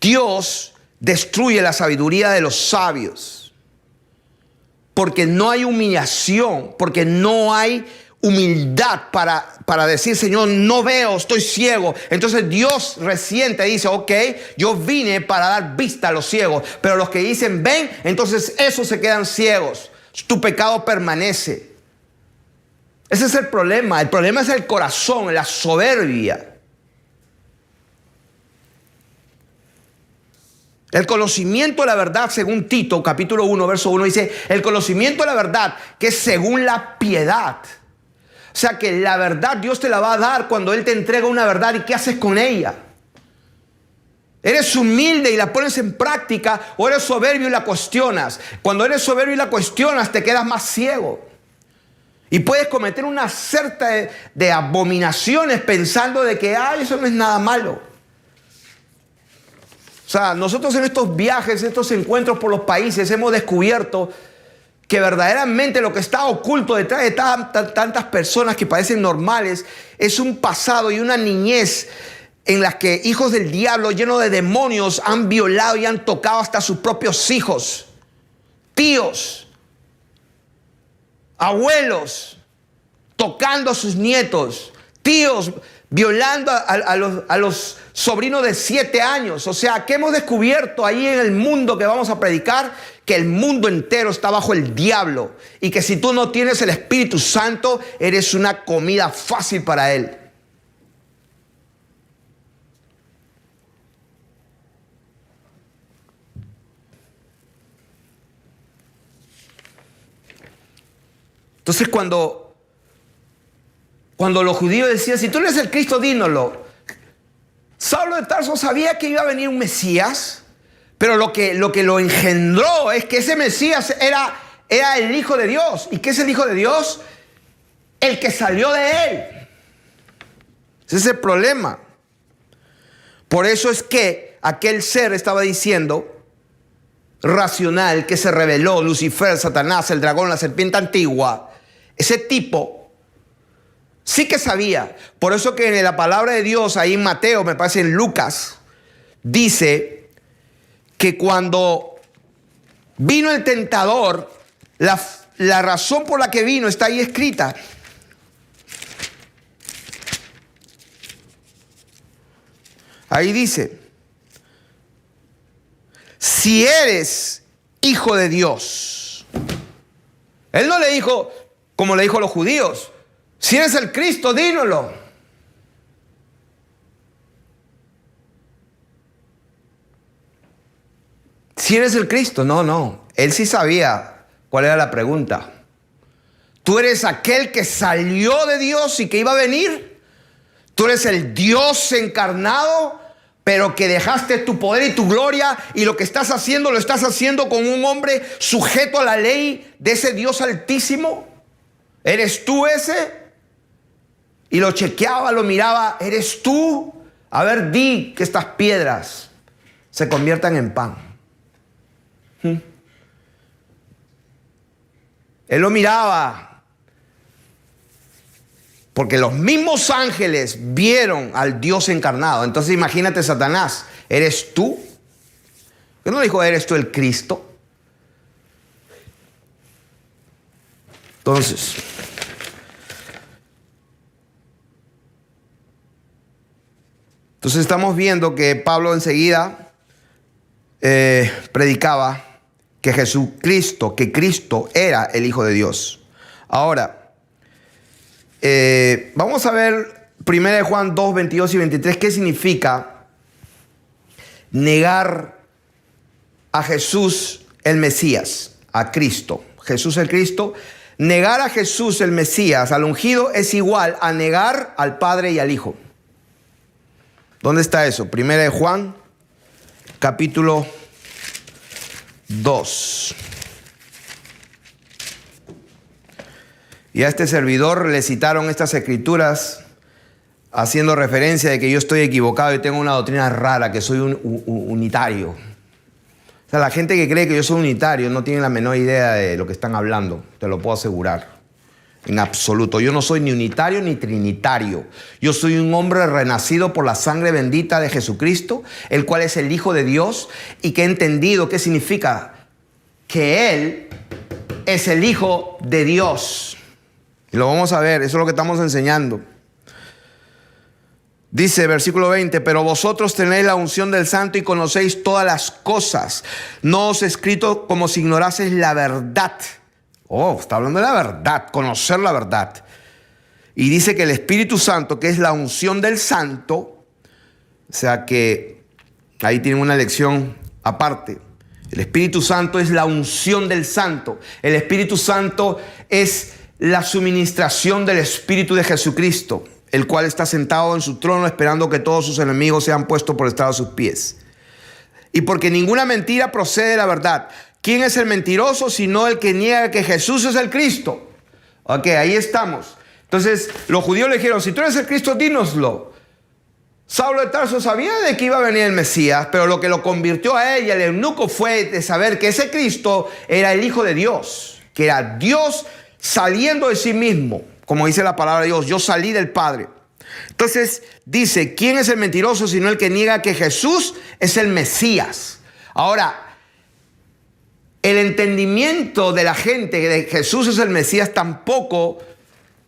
Dios destruye la sabiduría de los sabios. Porque no hay humillación, porque no hay humildad para decir, Señor, no veo, estoy ciego. Entonces Dios recién te dice, ok, yo vine para dar vista a los ciegos. Pero los que dicen, ven, entonces esos se quedan ciegos. Tu pecado permanece. Ese es el problema. El problema es el corazón, la soberbia. El conocimiento de la verdad, según Tito, capítulo 1, verso 1, dice, el conocimiento de la verdad, que es según la piedad. O sea que la verdad Dios te la va a dar cuando Él te entrega una verdad. ¿Y qué haces con ella? ¿Eres humilde y la pones en práctica o eres soberbio y la cuestionas? Cuando eres soberbio y la cuestionas, te quedas más ciego. Y puedes cometer una certa de abominaciones pensando de que, eso no es nada malo. O sea, nosotros en estos viajes, en estos encuentros por los países, hemos descubierto que verdaderamente lo que está oculto detrás de tantas personas que parecen normales es un pasado y una niñez en las que hijos del diablo llenos de demonios han violado y han tocado hasta sus propios hijos, tíos, abuelos, tocando a sus nietos, tíos violando a los sobrinos de 7 años. O sea, ¿qué hemos descubierto ahí en el mundo que vamos a predicar? Que el mundo entero está bajo el diablo y que si tú no tienes el Espíritu Santo, eres una comida fácil para él. Entonces cuando los judíos decían, si tú eres el Cristo, dínoslo. Saulo de Tarso sabía que iba a venir un Mesías, pero lo que lo engendró es que ese Mesías era el Hijo de Dios. ¿Y qué es el Hijo de Dios? El que salió de él. Ese es el problema. Por eso es que aquel ser estaba diciendo, racional, que se reveló, Lucifer, Satanás, el dragón, la serpiente antigua, ese tipo sí que sabía. Por eso que en la palabra de Dios, ahí en Mateo, me parece en Lucas, dice que cuando vino el tentador, la razón por la que vino está ahí escrita. Ahí dice, si eres hijo de Dios. Él no le dijo, como le dijo a los judíos, si eres el Cristo, dínoslo. Si eres el Cristo, no. Él sí sabía cuál era la pregunta. ¿Tú eres aquel que salió de Dios y que iba a venir? ¿Tú eres el Dios encarnado, pero que dejaste tu poder y tu gloria y lo que estás haciendo, lo estás haciendo con un hombre sujeto a la ley de ese Dios altísimo? ¿Eres tú ese? Y lo chequeaba, lo miraba, ¿eres tú? A ver, di que estas piedras se conviertan en pan. Él lo miraba, porque los mismos ángeles vieron al Dios encarnado. Entonces imagínate, Satanás, ¿eres tú? Él no dijo, ¿eres tú el Cristo? Entonces estamos viendo que Pablo enseguida predicaba que Jesucristo, que Cristo era el Hijo de Dios. Ahora, vamos a ver 1 Juan 2, 22 y 23, ¿qué significa negar a Jesús el Mesías, a Cristo? Jesús el Cristo. Negar a Jesús el Mesías, al ungido, es igual a negar al Padre y al Hijo. ¿Dónde está eso? 1 Juan, capítulo 2. Y a este servidor le citaron estas escrituras haciendo referencia de que yo estoy equivocado y tengo una doctrina rara, que soy un unitario. O sea, la gente que cree que yo soy unitario no tiene la menor idea de lo que están hablando, te lo puedo asegurar. En absoluto. Yo no soy ni unitario ni trinitario. Yo soy un hombre renacido por la sangre bendita de Jesucristo, el cual es el Hijo de Dios, y que he entendido qué significa que Él es el Hijo de Dios. Y lo vamos a ver, eso es lo que estamos enseñando. Dice versículo 20, pero vosotros tenéis la unción del Santo y conocéis todas las cosas. No os he escrito como si ignoraseis la verdad. Oh, está hablando de la verdad, conocer la verdad. Y dice que el Espíritu Santo, que es la unción del Santo, o sea que ahí tienen una lección aparte. El Espíritu Santo es la unción del Santo. El Espíritu Santo es la suministración del Espíritu de Jesucristo, el cual está sentado en su trono esperando que todos sus enemigos sean puestos por estrado de sus pies. Y porque ninguna mentira procede de la verdad. ¿Quién es el mentiroso sino el que niega que Jesús es el Cristo? Ok, ahí estamos. Entonces los judíos le dijeron, si tú eres el Cristo, dínoslo. Saulo de Tarso sabía de que iba a venir el Mesías, pero lo que lo convirtió a él y al eunuco fue de saber que ese Cristo era el Hijo de Dios, que era Dios saliendo de sí mismo. Como dice la palabra de Dios, yo salí del Padre. Entonces dice, ¿quién es el mentiroso sino el que niega que Jesús es el Mesías? Ahora, el entendimiento de la gente de que Jesús es el Mesías tampoco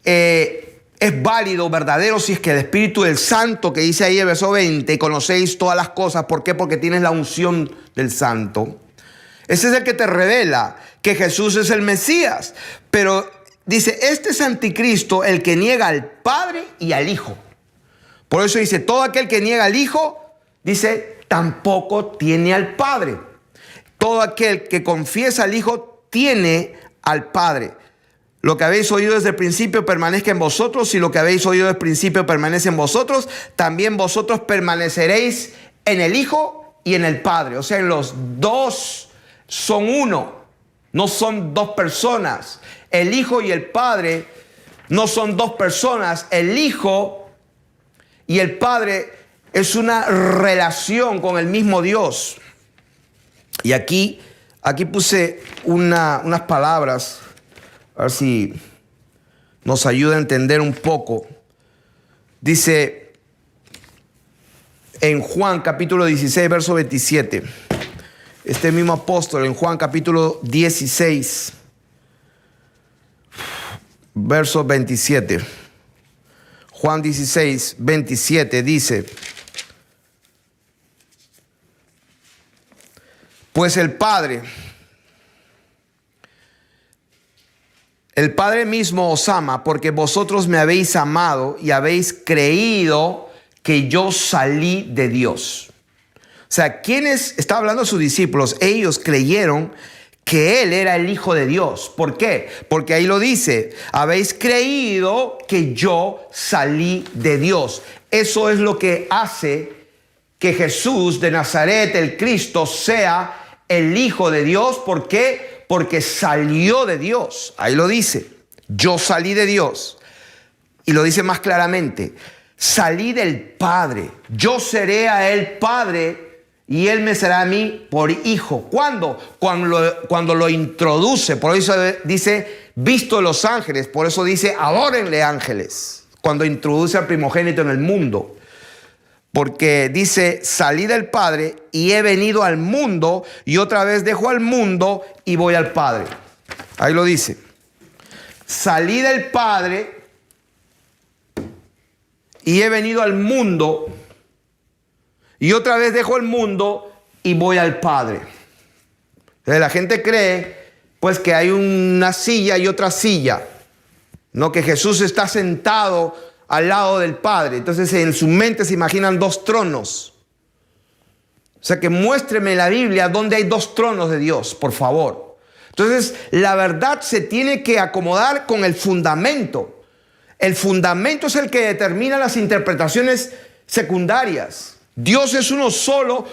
es válido, verdadero, si es que el Espíritu del Santo, que dice ahí el verso 20, conocéis todas las cosas. ¿Por qué? Porque tienes la unción del Santo. Ese es el que te revela que Jesús es el Mesías. Pero dice, este es anticristo, el que niega al Padre y al Hijo. Por eso dice, todo aquel que niega al Hijo, dice, tampoco tiene al Padre. Todo aquel que confiesa al Hijo tiene al Padre. Lo que habéis oído desde el principio permanezca en vosotros. Si lo que habéis oído desde el principio permanece en vosotros, también vosotros permaneceréis en el Hijo y en el Padre. O sea, en los dos son uno. No son dos personas. El Hijo y el Padre no son dos personas. El Hijo y el Padre es una relación con el mismo Dios. Y aquí puse unas palabras, a ver si nos ayuda a entender un poco. Dice en Juan capítulo 16, verso 27. Este mismo apóstol en Juan capítulo 16, verso 27. Juan 16, 27 dice, pues el Padre mismo os ama porque vosotros me habéis amado y habéis creído que yo salí de Dios. O sea, ¿quiénes? Está hablando a sus discípulos. Ellos creyeron que Él era el Hijo de Dios. ¿Por qué? Porque ahí lo dice, habéis creído que yo salí de Dios. Eso es lo que hace que Jesús de Nazaret, el Cristo, sea el Hijo de Dios. ¿Por qué? Porque salió de Dios. Ahí lo dice. Yo salí de Dios. Y lo dice más claramente. Salí del Padre. Yo seré a Él Padre y Él me será a mí por hijo. ¿Cuándo? Cuando lo introduce. Por eso dice, visto de los ángeles. Por eso dice, adórenle ángeles. Cuando introduce al primogénito en el mundo. Porque dice, salí del Padre y he venido al mundo y otra vez dejo al mundo y voy al Padre. Ahí lo dice. Salí del Padre y he venido al mundo y otra vez dejo el mundo y voy al Padre. Entonces la gente cree pues que hay una silla y otra silla. No, que Jesús está sentado al lado del Padre. Entonces en su mente se imaginan dos tronos. O sea, que muéstreme en la Biblia donde hay dos tronos de Dios, por favor. Entonces la verdad se tiene que acomodar con el fundamento. El fundamento es el que determina las interpretaciones secundarias. Dios es uno solo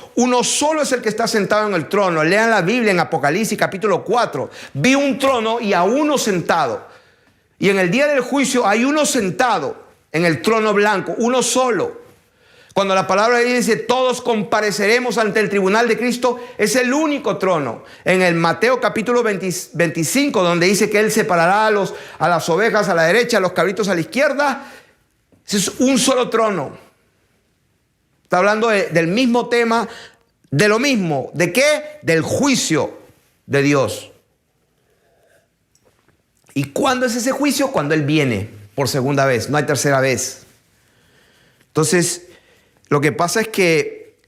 es el que está sentado en el trono. Lean la Biblia en Apocalipsis capítulo 4. Vi un trono y a uno sentado. Y en el día del juicio hay uno sentado en el trono blanco, uno solo. Cuando la palabra de Dios dice todos compareceremos ante el tribunal de Cristo, es el único trono. En el Mateo capítulo 25, donde dice que Él separará a las ovejas a la derecha, a los cabritos a la izquierda, ese es un solo trono. Está hablando del mismo tema, de lo mismo. ¿De qué? Del juicio de Dios. ¿Y cuándo es ese juicio? Cuando Él viene por segunda vez, no hay tercera vez. Entonces, lo que pasa es que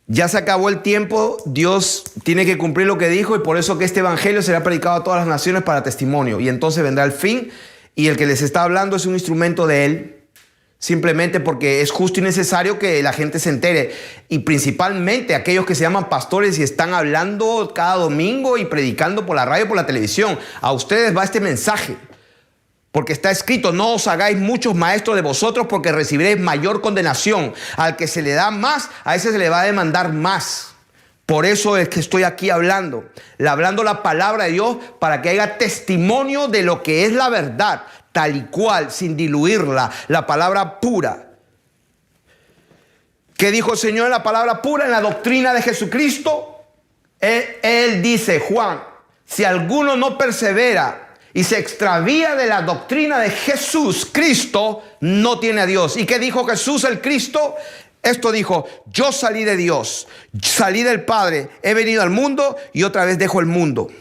ya se acabó el tiempo, Dios tiene que cumplir lo que dijo, y por eso que este evangelio será predicado a todas las naciones para testimonio. Y entonces vendrá el fin, y el que les está hablando es un instrumento de Él, simplemente porque es justo y necesario que la gente se entere. Y principalmente aquellos que se llaman pastores y están hablando cada domingo y predicando por la radio, por la televisión. A ustedes va este mensaje. Porque está escrito, no os hagáis muchos maestros de vosotros, porque recibiréis mayor condenación. Al que se le da más, a ese se le va a demandar más. Por eso es que estoy aquí hablando la palabra de Dios, para que haya testimonio de lo que es la verdad, tal y cual, sin diluirla, la palabra pura. ¿Qué dijo el Señor en la palabra pura, en la doctrina de Jesucristo? Él dice, Juan, si alguno no persevera y se extravía de la doctrina de Jesús, Cristo, no tiene a Dios. ¿Y qué dijo Jesús el Cristo? Esto dijo, yo salí de Dios, salí del Padre, he venido al mundo y otra vez dejo el mundo.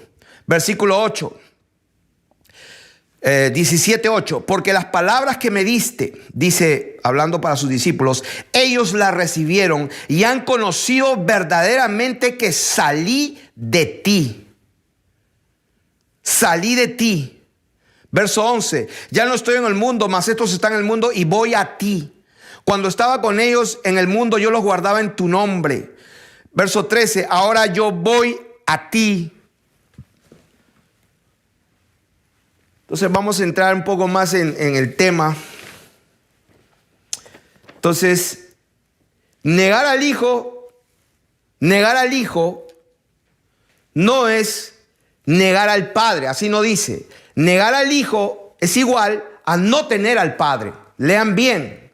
Versículo 8. 17:8, porque las palabras que me diste, dice, hablando para sus discípulos, ellos las recibieron y han conocido verdaderamente que salí de ti. Salí de ti. Verso 11, ya no estoy en el mundo, mas estos están en el mundo y voy a ti. Cuando estaba con ellos en el mundo, yo los guardaba en tu nombre. Verso 13, ahora yo voy a ti. Entonces vamos a entrar un poco más en el tema. Entonces, negar al Hijo no es negar al Padre, así no dice. Negar al Hijo es igual a no tener al Padre. Lean bien.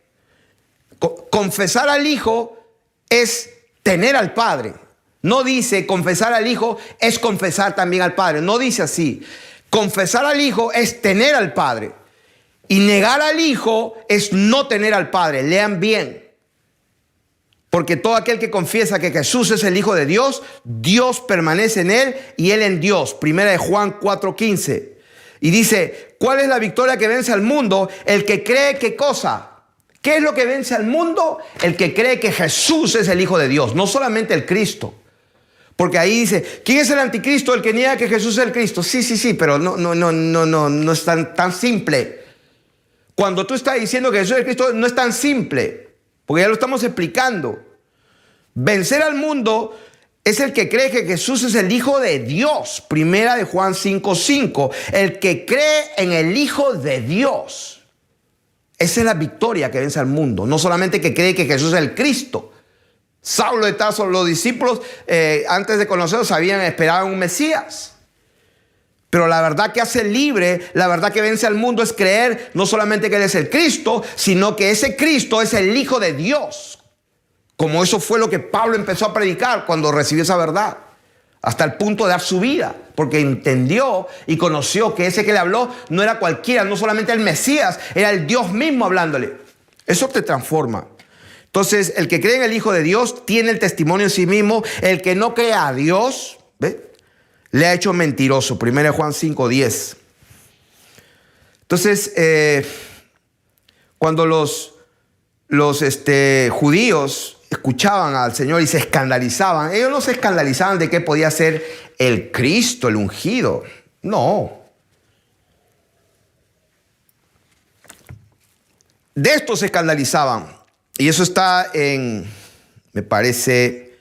Confesar al Hijo es tener al Padre. No dice confesar al Hijo es confesar también al Padre. No dice así. Confesar al Hijo es tener al Padre. Y negar al Hijo es no tener al Padre. Lean bien. Porque todo aquel que confiesa que Jesús es el Hijo de Dios, Dios permanece en él y él en Dios. Primera de Juan 4:15. Y dice, ¿cuál es la victoria que vence al mundo? El que cree, ¿qué cosa? ¿Qué es lo que vence al mundo? El que cree que Jesús es el Hijo de Dios, no solamente el Cristo. Porque ahí dice, ¿quién es el anticristo? El que niega que Jesús es el Cristo. Sí, pero no es tan simple. Cuando tú estás diciendo que Jesús es el Cristo, no es tan simple, porque ya lo estamos explicando. Vencer al mundo es el que cree que Jesús es el Hijo de Dios. Primera de Juan 5:5. El que cree en el Hijo de Dios. Esa es la victoria que vence al mundo. No solamente que cree que Jesús es el Cristo. Saulo de Tarso, los discípulos, antes de conocerlo, esperaban un Mesías. Pero la verdad que hace libre, la verdad que vence al mundo es creer no solamente que Él es el Cristo, sino que ese Cristo es el Hijo de Dios. Como eso fue lo que Pablo empezó a predicar cuando recibió esa verdad. Hasta el punto de dar su vida. Porque entendió y conoció que ese que le habló no era cualquiera, no solamente el Mesías, era el Dios mismo hablándole. Eso te transforma. Entonces, el que cree en el Hijo de Dios tiene el testimonio en sí mismo. El que no cree a Dios, ¿ve?, le ha hecho mentiroso. 1 Juan 5:10. Entonces, cuando los judíos escuchaban al Señor y se escandalizaban, ellos no se escandalizaban de que podía ser el Cristo, el ungido. No. De esto se escandalizaban. Y eso está me parece,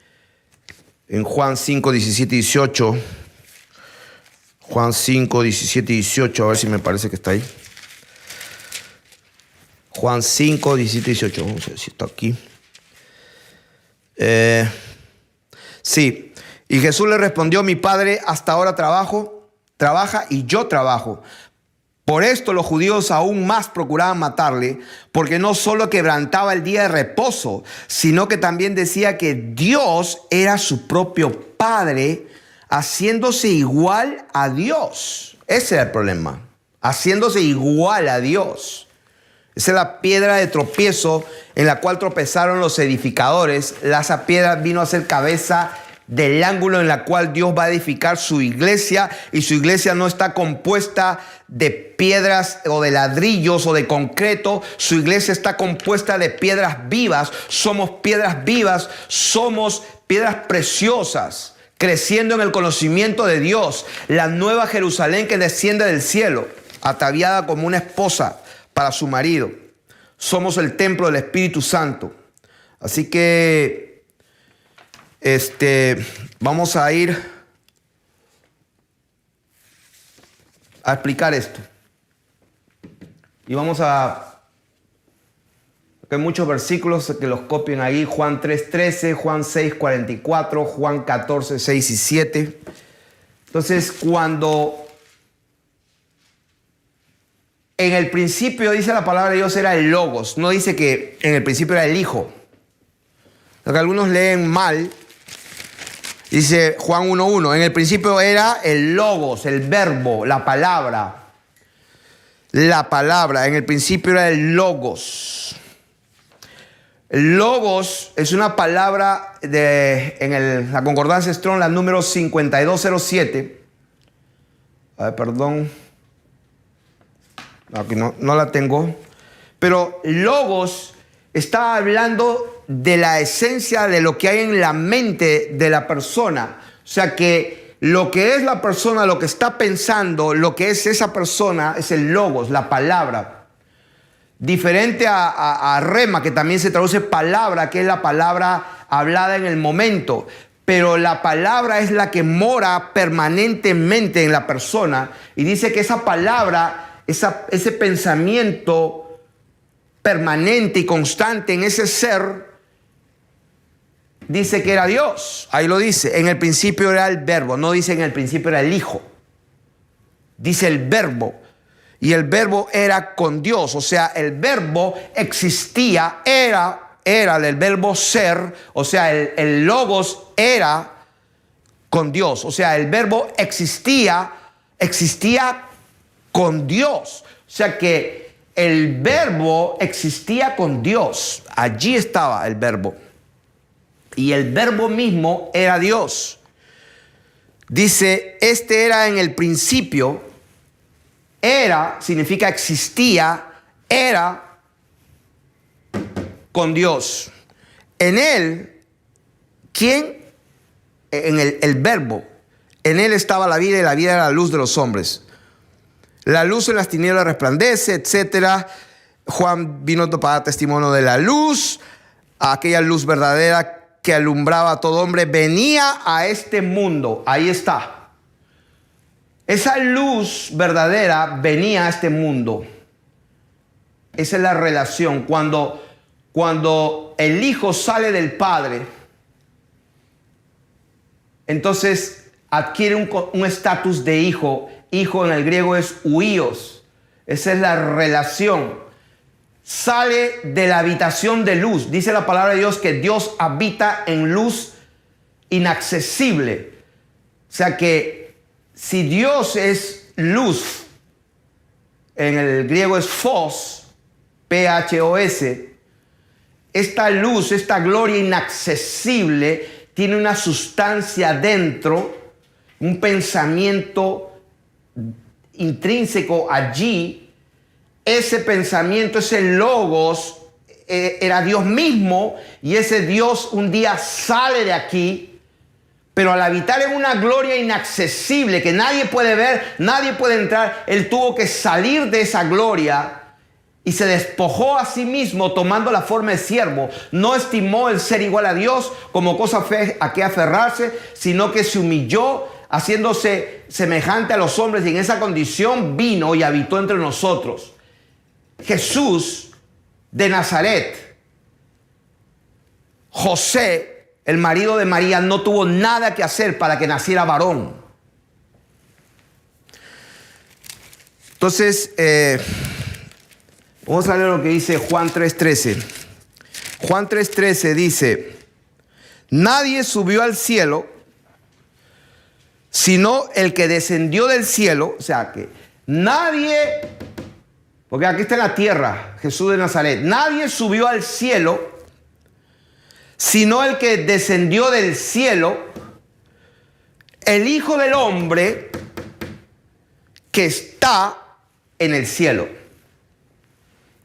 en Juan 5, 17 y 18. Juan 5, 17 y 18, a ver si me parece que está ahí. Juan 5, 17 y 18, vamos a ver si está aquí. Sí, y Jesús le respondió, mi Padre hasta ahora trabaja y yo trabajo. Por esto los judíos aún más procuraban matarle, porque no solo quebrantaba el día de reposo, sino que también decía que Dios era su propio Padre, haciéndose igual a Dios. Ese era el problema, haciéndose igual a Dios. Esa es la piedra de tropiezo en la cual tropezaron los edificadores. Esa piedra vino a ser cabeza del ángulo en la cual Dios va a edificar su iglesia, y su iglesia no está compuesta de piedras o de ladrillos o de concreto. Su iglesia está compuesta de piedras vivas. Somos piedras vivas, somos piedras preciosas, creciendo en el conocimiento de Dios, la nueva Jerusalén que desciende del cielo, ataviada como una esposa para su marido. Somos el templo del Espíritu Santo. Así que vamos a ir a explicar esto. Y vamos a... Hay muchos versículos que los copien ahí. Juan 3:13, Juan 6:44, Juan 14:6 y 7. Entonces, cuando en el principio dice la palabra de Dios era el Logos, no dice que en el principio era el Hijo. Lo que algunos leen mal. Dice Juan 1:1, en el principio era el Logos, el verbo, la palabra. La palabra, en el principio era el Logos. El Logos es una palabra en la concordancia Strong, la número 5207. Perdón. Aquí no la tengo. Pero Logos está hablando de la esencia de lo que hay en la mente de la persona. O sea que lo que es la persona, lo que está pensando, lo que es esa persona es el Logos, la palabra. Diferente a rema, que también se traduce palabra, que es la palabra hablada en el momento. Pero la palabra es la que mora permanentemente en la persona. Y dice que esa palabra, ese pensamiento permanente y constante en ese ser, dice que era Dios. Ahí lo dice. En el principio era el verbo. No dice en el principio era el Hijo. Dice el verbo. Y el verbo era con Dios. O sea, el verbo existía, era del verbo ser. O sea, el Logos era con Dios. O sea, el verbo existía con Dios. O sea que el verbo existía con Dios. Allí estaba el verbo. Y el verbo mismo era Dios. Dice, era en el principio. Era significa existía, era con Dios. En él, ¿quién? En el verbo. En él estaba la vida, y la vida era la luz de los hombres. La luz en las tinieblas resplandece, etc. Juan vino para dar testimonio de la luz, aquella luz verdadera que alumbraba a todo hombre, venía a este mundo. Ahí está. Esa luz verdadera venía a este mundo. Esa es la relación. Cuando el Hijo sale del Padre, entonces adquiere un estatus de hijo. Hijo en el griego es huíos. Esa es la relación. Sale de la habitación de luz. Dice la palabra de Dios que Dios habita en luz inaccesible. O sea que si Dios es luz, en el griego es phos, P-H-O-S, esta luz, esta gloria inaccesible, tiene una sustancia dentro, un pensamiento intrínseco allí. Ese pensamiento, ese Logos, era Dios mismo, y ese Dios un día sale de aquí. Pero al habitar en una gloria inaccesible que nadie puede ver, nadie puede entrar, Él tuvo que salir de esa gloria y se despojó a sí mismo tomando la forma de siervo. No estimó el ser igual a Dios como cosa a que aferrarse, sino que se humilló haciéndose semejante a los hombres, y en esa condición vino y habitó entre nosotros. Jesús de Nazaret, José, el marido de María, no tuvo nada que hacer para que naciera varón. Entonces, vamos a leer lo que dice Juan 3:13. Juan 3:13 dice, nadie subió al cielo, sino el que descendió del cielo. O sea, que nadie, porque aquí está en la tierra, Jesús de Nazaret, nadie subió al cielo, sino el que descendió del cielo, el Hijo del Hombre que está en el cielo.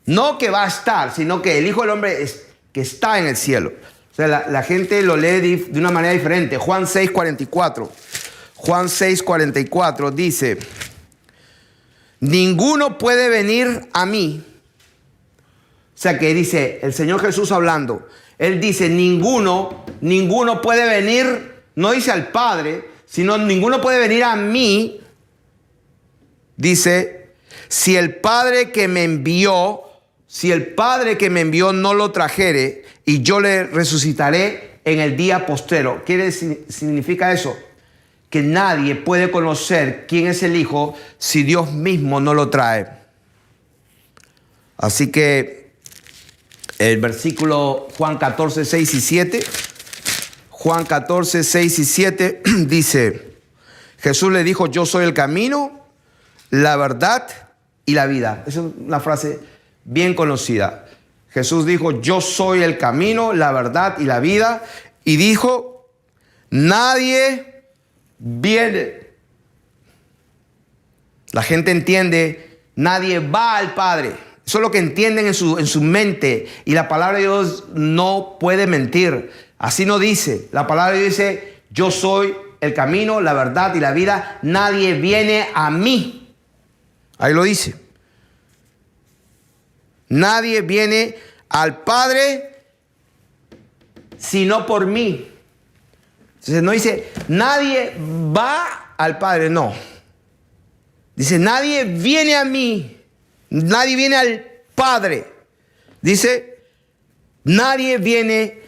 No que va a estar, sino que el Hijo del Hombre que está en el cielo. O sea, la gente lo lee de una manera diferente. Juan 6:44. Juan 6:44 dice, ninguno puede venir a mí. O sea, que dice el Señor Jesús hablando. Él dice, ninguno puede venir, no dice al Padre, sino ninguno puede venir a mí. Dice, si el Padre que me envió no lo trajere, y yo le resucitaré en el día postrero. Significa eso, que nadie puede conocer quién es el Hijo si Dios mismo no lo trae. Así que el versículo Juan 14, 6 y 7. Juan 14, 6 y 7 dice, Jesús le dijo, yo soy el camino, la verdad y la vida. Esa es una frase bien conocida. Jesús dijo, yo soy el camino, la verdad y la vida. Y dijo, nadie viene. La gente entiende, nadie va al Padre. Eso es lo que entienden en su mente. Y la palabra de Dios no puede mentir. Así no dice. La palabra de Dios dice, yo soy el camino, la verdad y la vida. Nadie viene a mí. Ahí lo dice. Nadie viene al Padre sino por mí. Entonces no dice, nadie va al Padre, no. Dice, nadie viene a mí. Nadie viene al Padre. Dice, nadie viene.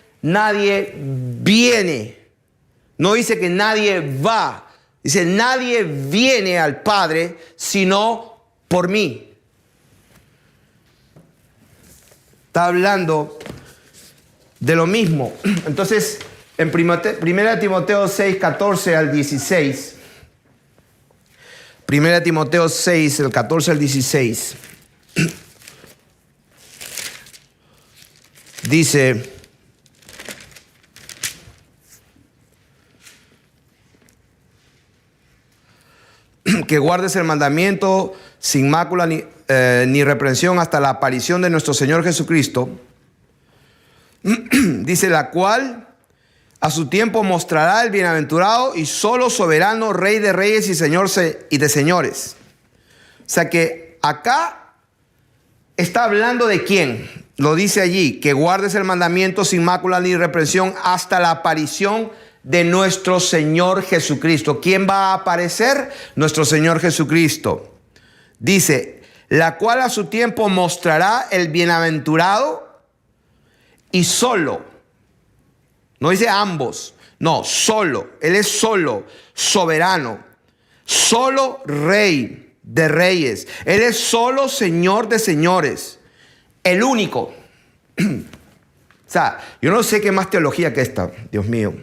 No dice que nadie va. Dice, nadie viene al Padre sino por mí. Está hablando de lo mismo. Entonces, en 1 Timoteo 6, 14 al 16. 1 Timoteo 6, el 14 al 16. Dice, que guardes el mandamiento sin mácula ni reprensión hasta la aparición de nuestro Señor Jesucristo. Dice, la cual a su tiempo mostrará el bienaventurado y solo soberano, Rey de reyes y Señor y de señores. O sea que acá está hablando de quién. Lo dice allí, que guardes el mandamiento sin mácula ni reprensión hasta la aparición de nuestro Señor Jesucristo. ¿Quién va a aparecer? Nuestro Señor Jesucristo. Dice, la cual a su tiempo mostrará el bienaventurado y solo. No dice ambos, no, solo. Él es solo, soberano, solo Rey de reyes. Él es solo Señor de señores, el único. O sea, yo no sé qué más teología que esta, Dios mío.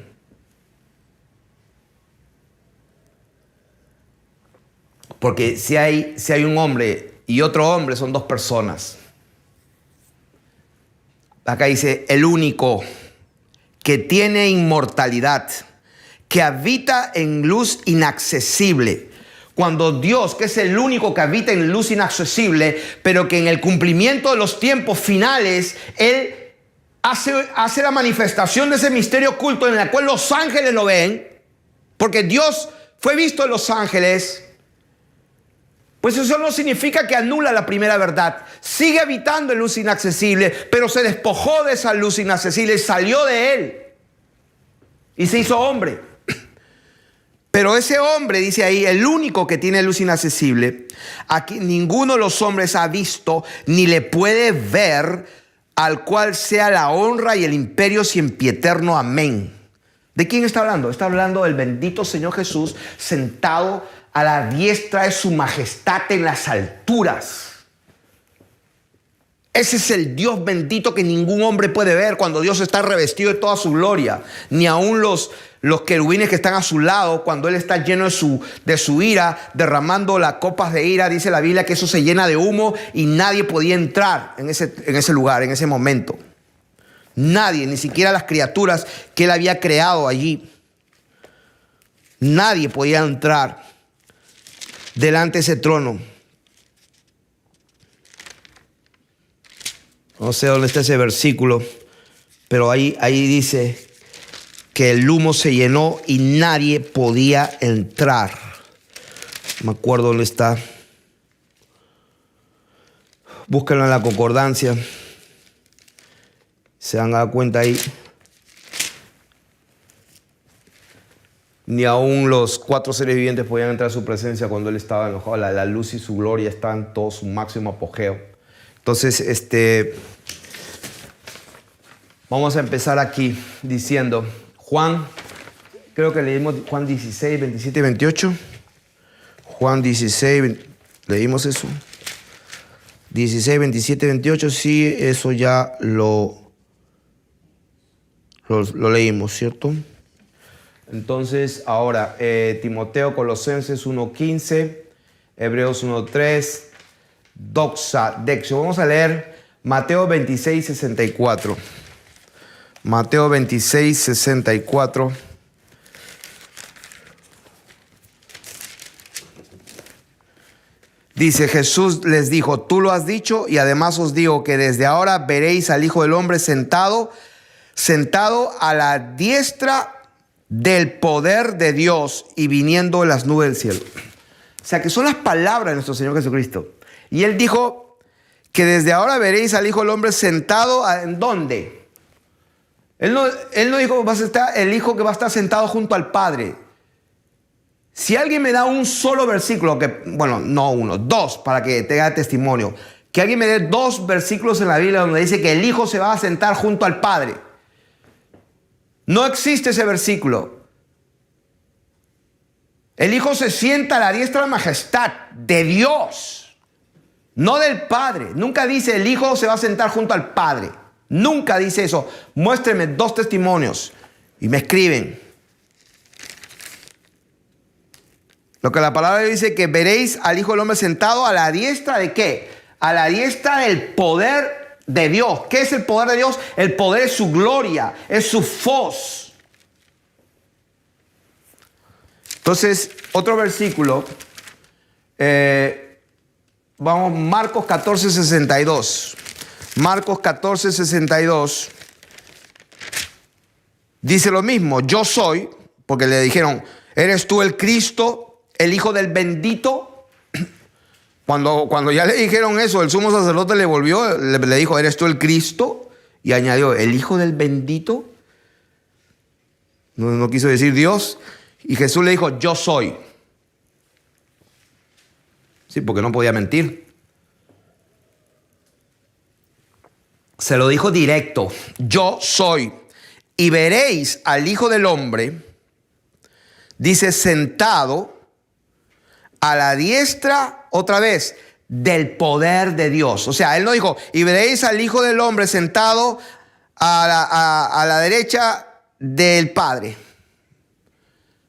Porque si hay un hombre y otro hombre, son dos personas. Acá dice, el único, que tiene inmortalidad, que habita en luz inaccesible. Cuando Dios, que es el único que habita en luz inaccesible, pero que en el cumplimiento de los tiempos finales, Él hace la manifestación de ese misterio oculto en el cual los ángeles lo ven, porque Dios fue visto en los ángeles. Pues eso no significa que anula la primera verdad. Sigue habitando en luz inaccesible, pero se despojó de esa luz inaccesible, salió de él y se hizo hombre. Pero ese hombre, dice ahí, el único que tiene luz inaccesible, aquí ninguno de los hombres ha visto ni le puede ver, al cual sea la honra y el imperio sempiterno. Amén. ¿De quién está hablando? Está hablando del bendito Señor Jesús sentado a la diestra de su majestad en las alturas. Ese es el Dios bendito que ningún hombre puede ver cuando Dios está revestido de toda su gloria. Ni aun los querubines que están a su lado, cuando Él está lleno de su ira, derramando las copas de ira. Dice la Biblia que eso se llena de humo y nadie podía entrar en ese lugar, en ese momento. Nadie, ni siquiera las criaturas que Él había creado allí. Nadie podía entrar delante de ese trono. No sé dónde está ese versículo, pero ahí dice que el humo se llenó y nadie podía entrar. No me acuerdo dónde está. Búsquenlo en la concordancia. Se van a dar cuenta ahí. Ni aún los 4 seres vivientes podían entrar a su presencia cuando Él estaba enojado. La luz y su gloria están en todo su máximo apogeo. Entonces, vamos a empezar aquí diciendo, Juan, creo que leímos Juan 16, 27 y 28. Juan 16, leímos eso. 16, 27 y 28, sí, eso ya lo leímos, ¿cierto? Entonces, ahora, Timoteo, Colosenses 1:15, Hebreos 1:3, Doxa, Dexio. Vamos a leer Mateo 26, 64. Mateo 26, 64. Dice, Jesús les dijo, tú lo has dicho y además os digo que desde ahora veréis al Hijo del Hombre sentado a la diestra del poder de Dios y viniendo en las nubes del cielo. O sea, que son las palabras de nuestro Señor Jesucristo. Y Él dijo que desde ahora veréis al Hijo del Hombre sentado, ¿en dónde? Él no dijo vas a estar, el Hijo que va a estar sentado junto al Padre. Si alguien me da un solo versículo, no uno, 2, para que tenga testimonio, que alguien me dé 2 versículos en la Biblia donde dice que el Hijo se va a sentar junto al Padre. No existe ese versículo. El Hijo se sienta a la diestra de la majestad de Dios, no del Padre. Nunca dice el Hijo se va a sentar junto al Padre. Nunca dice eso. Muéstrenme 2 testimonios y me escriben. Lo que la palabra dice que veréis al Hijo del Hombre sentado a la diestra de ¿qué? A la diestra del poder de Dios. ¿Qué es el poder de Dios? El poder es su gloria, es su faz. Entonces, otro versículo. Vamos, Marcos 14, 62. Marcos 14, 62. Dice lo mismo. Yo soy, porque le dijeron, ¿eres tú el Cristo, el Hijo del bendito? Cuando ya le dijeron eso, el sumo sacerdote le volvió, le dijo, ¿eres tú el Cristo? Y añadió, ¿el Hijo del bendito? No quiso decir Dios. Y Jesús le dijo, yo soy. Sí, porque no podía mentir. Se lo dijo directo, yo soy. Y veréis al Hijo del Hombre, dice, sentado a la diestra, otra vez, del poder de Dios. O sea, Él no dijo, y veréis al Hijo del Hombre sentado a la derecha del Padre.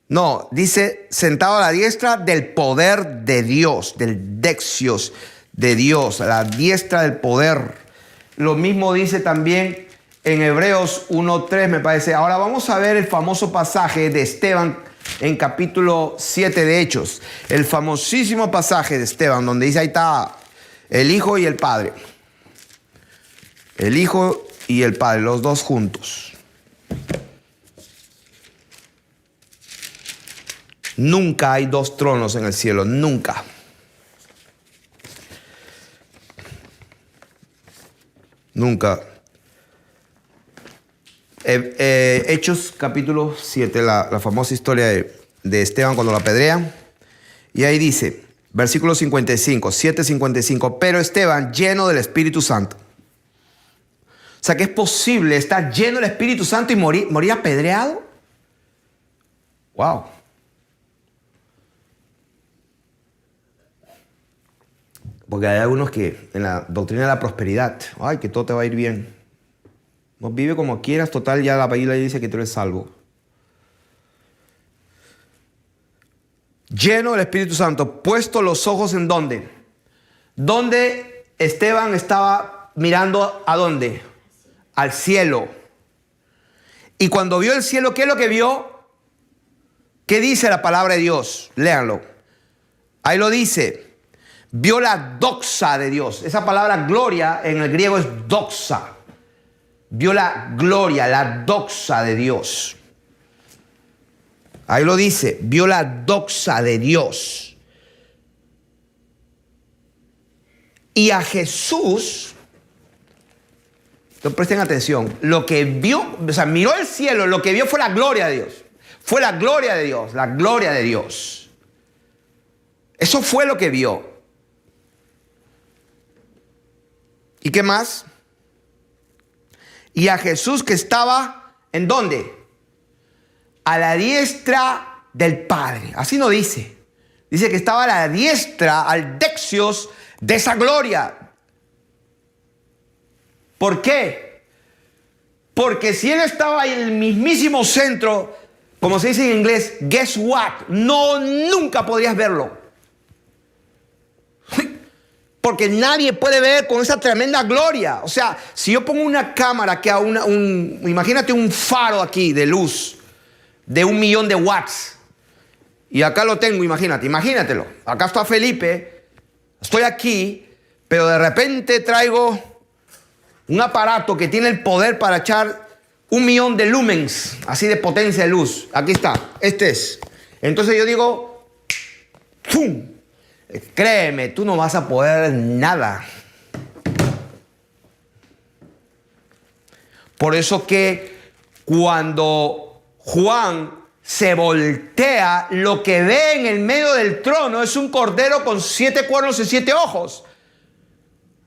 No, dice sentado a la diestra del poder de Dios, del Dexios de Dios, a la diestra del poder. Lo mismo dice también en Hebreos 1:3, me parece. Ahora vamos a ver el famoso pasaje de Esteban en capítulo 7 de Hechos. El famosísimo pasaje de Esteban, donde dice, ahí está el Hijo y el Padre. El Hijo y el Padre, los dos juntos. Nunca hay 2 tronos en el cielo, nunca. Nunca. Hechos capítulo 7, la famosa historia de Esteban cuando lo apedrean. Y ahí dice, versículo 55, 7:55, pero Esteban lleno del Espíritu Santo. O sea que es posible estar lleno del Espíritu Santo y morir apedreado. Wow. Porque hay algunos que en la doctrina de la prosperidad, ay, que todo te va a ir bien. No, vive como quieras, total, ya la Biblia dice que tú eres salvo. Lleno del Espíritu Santo, puesto los ojos en ¿dónde? Donde Esteban estaba mirando ¿a dónde? Al cielo. Y cuando vio el cielo, ¿qué es lo que vio? ¿Qué dice la palabra de Dios? Léanlo. Ahí lo dice. Vio la doxa de Dios. Esa palabra gloria en el griego es doxa. Vio la gloria, la doxa de Dios. Ahí lo dice. Vio la doxa de Dios. Y a Jesús, entonces presten atención, lo que vio, o sea, miró el cielo, lo que vio fue la gloria de Dios. Fue la gloria de Dios, la gloria de Dios. Eso fue lo que vio. ¿Y qué más? Y a Jesús que estaba, ¿en dónde? A la diestra del Padre. Así no dice. Dice que estaba a la diestra, al dexios de esa gloria. ¿Por qué? Porque si él estaba en el mismísimo centro, como se dice en inglés, guess what? No, nunca podrías verlo. Porque nadie puede ver con esa tremenda gloria. O sea, si yo pongo una cámara que a imagínate un faro aquí de luz de 1.000.000 de watts. Y acá lo tengo, imagínatelo. Acá está Felipe, estoy aquí, pero de repente traigo un aparato que tiene el poder para echar 1.000.000 de lumens, así de potencia de luz. Aquí está, este es. Entonces yo digo, ¡pum! Créeme, tú no vas a poder nada. Por eso que cuando Juan se voltea, lo que ve en el medio del trono es un cordero con 7 cuernos y 7 ojos.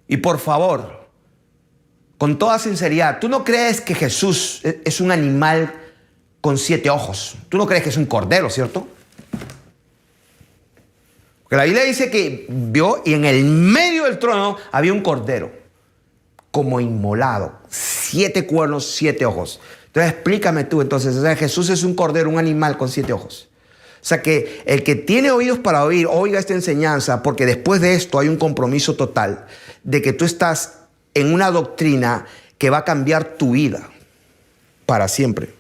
Y por favor, con toda sinceridad, ¿tú no crees que Jesús es un animal con 7 ojos? ¿Tú no crees que es un cordero, cierto? Porque la Biblia dice que vio y en el medio del trono había un cordero como inmolado, 7 cuernos, 7 ojos. Entonces explícame tú entonces, o sea, Jesús es un cordero, un animal con 7 ojos. O sea que el que tiene oídos para oír, oiga esta enseñanza, porque después de esto hay un compromiso total de que tú estás en una doctrina que va a cambiar tu vida para siempre.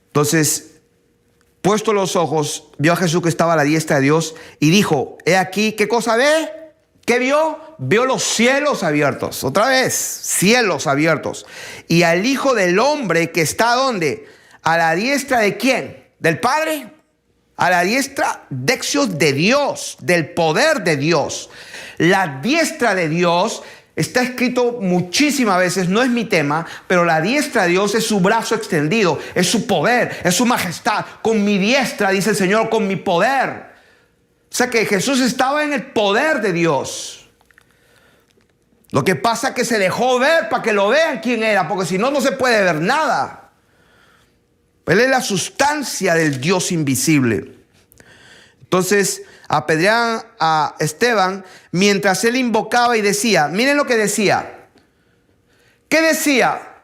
Entonces, puesto los ojos, vio a Jesús que estaba a la diestra de Dios y dijo, he aquí, ¿qué cosa ve? ¿Qué vio? Vio los cielos abiertos. Otra vez, cielos abiertos. Y al Hijo del Hombre que está ¿dónde? A la diestra de ¿quién? ¿Del Padre? A la diestra, dexios de Dios, del poder de Dios. La diestra de Dios está escrito muchísimas veces, no es mi tema, pero la diestra de Dios es su brazo extendido, es su poder, es su majestad. Con mi diestra, dice el Señor, con mi poder. O sea que Jesús estaba en el poder de Dios. Lo que pasa es que se dejó ver para que lo vean quién era, porque si no, no se puede ver nada. Él es la sustancia del Dios invisible. Entonces apedreaban a Esteban mientras él invocaba y decía, miren lo que decía. ¿Qué decía?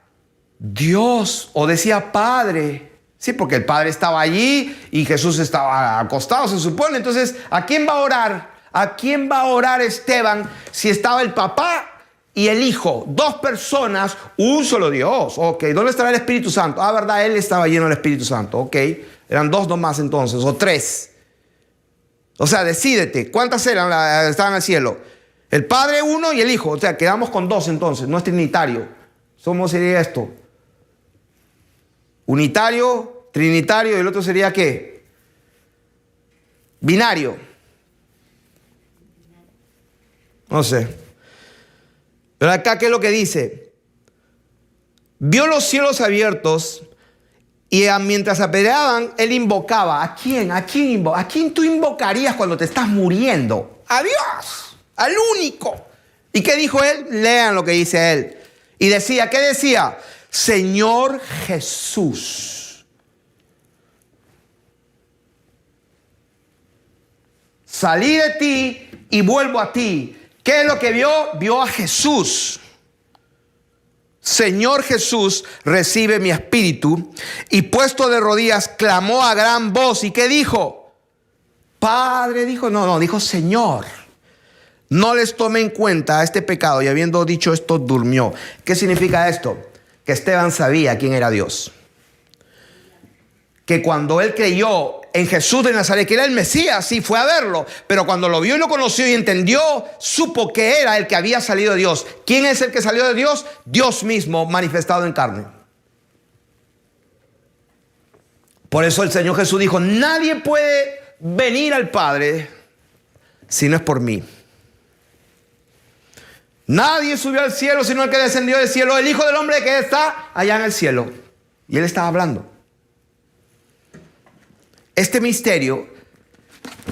Dios, o decía Padre. Sí, porque el Padre estaba allí y Jesús estaba acostado, se supone. Entonces, ¿a quién va a orar? ¿A quién va a orar Esteban si estaba el papá y el Hijo? 2 personas, un solo Dios. Ok, ¿dónde estará el Espíritu Santo? Ah, verdad, él estaba lleno del Espíritu Santo. Ok, eran 2 nomás entonces, o 3. O sea, decídete, ¿cuántas eran? Estaban al cielo. El Padre 1 y el Hijo. O sea, quedamos con 2 entonces, no es trinitario. ¿Cómo sería esto? Unitario, trinitario, y el otro sería ¿qué? Binario. No sé. Pero acá, ¿qué es lo que dice? Vio los cielos abiertos y mientras apedreaban, él invocaba. ¿A quién? ¿A quién tú invocarías cuando te estás muriendo? A Dios, al único. ¿Y qué dijo él? Lean lo que dice él. Y decía, ¿qué decía? Señor Jesús. salí de ti y vuelvo a ti. ¿Qué es lo que vio? Vio a Jesús. Señor Jesús, recibe mi espíritu. Y puesto de rodillas, clamó a gran voz. ¿Y qué dijo? Padre, dijo, no, dijo Señor. No les tome en cuenta este pecado. Y habiendo dicho esto, durmió. ¿Qué significa esto? Que Esteban sabía quién era Dios. Que cuando él creyó en Jesús de Nazaret, que era el Mesías, sí, fue a verlo. Pero cuando lo vio y lo conoció y entendió, supo que era el que había salido de Dios. ¿Quién es el que salió de Dios? Dios mismo manifestado en carne. Por eso el Señor Jesús dijo, nadie puede venir al Padre si no es por mí. Nadie subió al cielo sino el que descendió del cielo, el Hijo del Hombre que está allá en el cielo. Y él estaba hablando. Este misterio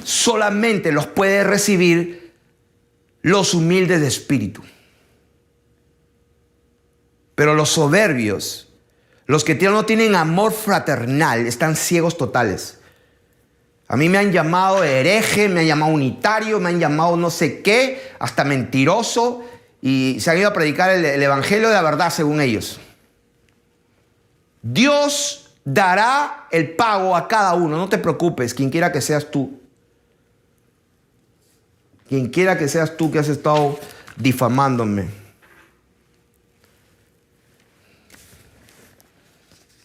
solamente los puede recibir los humildes de espíritu. Pero los soberbios, los que no tienen amor fraternal, están ciegos totales. A mí me han llamado hereje, me han llamado unitario, me han llamado no sé qué, hasta mentiroso, y se han ido a predicar el evangelio de la verdad según ellos. Dios dará el pago a cada uno, no te preocupes, quien quiera que seas tú. Quien quiera que seas tú que has estado difamándome.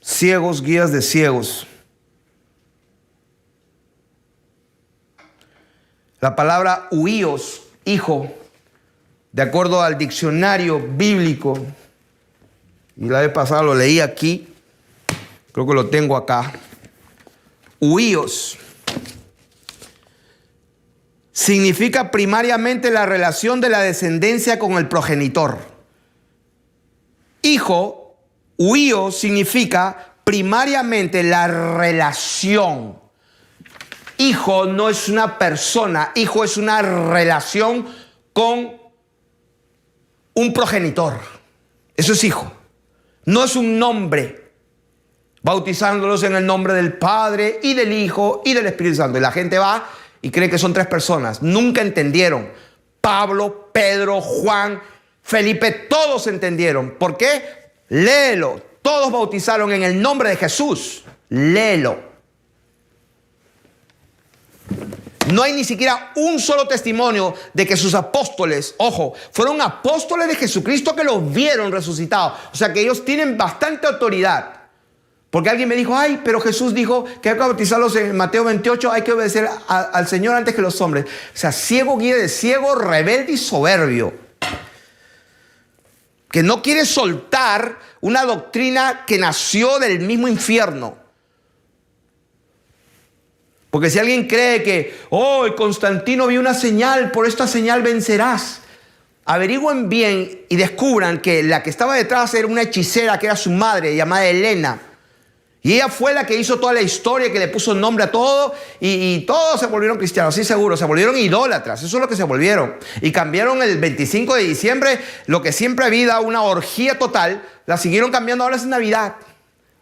Ciegos, guías de ciegos. La palabra huíos, hijo, de acuerdo al diccionario bíblico, y la vez pasada lo leí aquí, creo que lo tengo acá. Huíos significa primariamente la relación de la descendencia con el progenitor. Hijo, huíos significa primariamente la relación. Hijo no es una persona, hijo es una relación con un progenitor. Eso es hijo. No es un nombre. Bautizándolos en el nombre del Padre y del Hijo y del Espíritu Santo. Y la gente va y cree que son tres personas. Nunca entendieron. Pablo, Pedro, Juan, Felipe, todos entendieron. ¿Por qué? Léelo. Todos bautizaron en el nombre de Jesús. Léelo. No hay ni siquiera un solo testimonio de que sus apóstoles, ojo, fueron apóstoles de Jesucristo que los vieron resucitados. O sea que ellos tienen bastante autoridad. Porque alguien me dijo, ay, pero Jesús dijo que hay que bautizarlos en Mateo 28, hay que obedecer al Señor antes que los hombres. O sea, ciego, guía de ciego, rebelde y soberbio. Que no quiere soltar una doctrina que nació del mismo infierno. Porque si alguien cree que, el Constantino vio una señal, por esta señal vencerás. Averigüen bien y descubran que la que estaba detrás era una hechicera que era su madre, llamada Helena. Y ella fue la que hizo toda la historia, que le puso nombre a todo, y todos se volvieron cristianos, sí seguro, se volvieron idólatras, eso es lo que se volvieron. Y cambiaron el 25 de diciembre, lo que siempre había una orgía total, la siguieron cambiando, ahora es Navidad,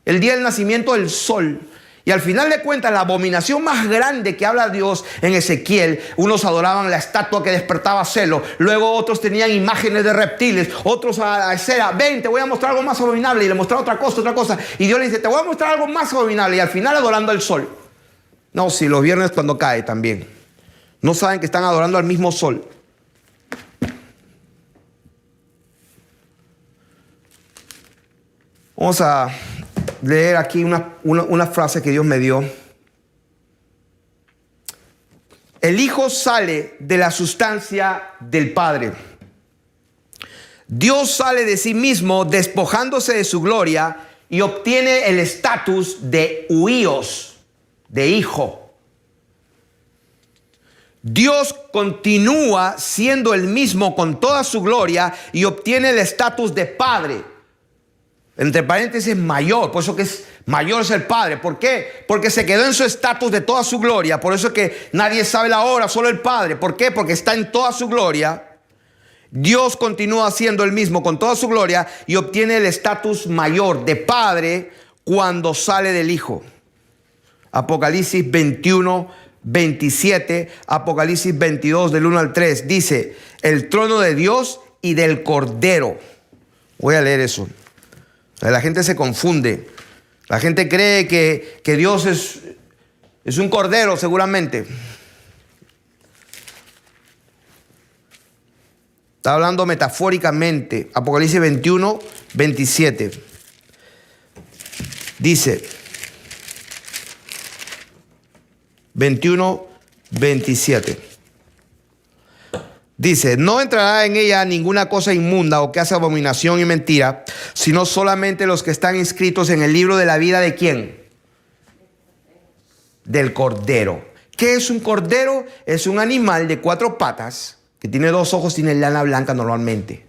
el día del nacimiento del sol. Y al final de cuentas, la abominación más grande que habla Dios en Ezequiel, unos adoraban la estatua que despertaba celo, luego otros tenían imágenes de reptiles, otros a cera, ven, te voy a mostrar algo más abominable, y le mostraba otra cosa, y Dios le dice, te voy a mostrar algo más abominable, y al final adorando al sol. No, si los viernes cuando cae también, no saben que están adorando al mismo sol. Vamos a leer aquí una frase que Dios me dio. El Hijo sale de la sustancia del Padre. Dios sale de sí mismo despojándose de su gloria y obtiene el estatus de huíos, de hijo. Dios continúa siendo el mismo con toda su gloria y obtiene el estatus de Padre. Entre paréntesis, mayor, por eso que es mayor es el Padre. ¿Por qué? Porque se quedó en su estatus de toda su gloria. Por eso es que nadie sabe la hora, solo el Padre. ¿Por qué? Porque está en toda su gloria. Dios continúa siendo el mismo con toda su gloria y obtiene el estatus mayor de Padre cuando sale del Hijo. Apocalipsis 21, 27, Apocalipsis 22, del 1 al 3. Dice, el trono de Dios y del Cordero. Voy a leer eso. La gente se confunde. La gente cree que Dios es un cordero, seguramente. Está hablando metafóricamente. Apocalipsis 21, 27. Dice, 21, 27. Dice, no entrará en ella ninguna cosa inmunda o que hace abominación y mentira, sino solamente los que están inscritos en el libro de la vida ¿de quién? Del Cordero. ¿Qué es un cordero? Es un animal de 4 patas, que tiene 2 ojos, tiene lana blanca normalmente.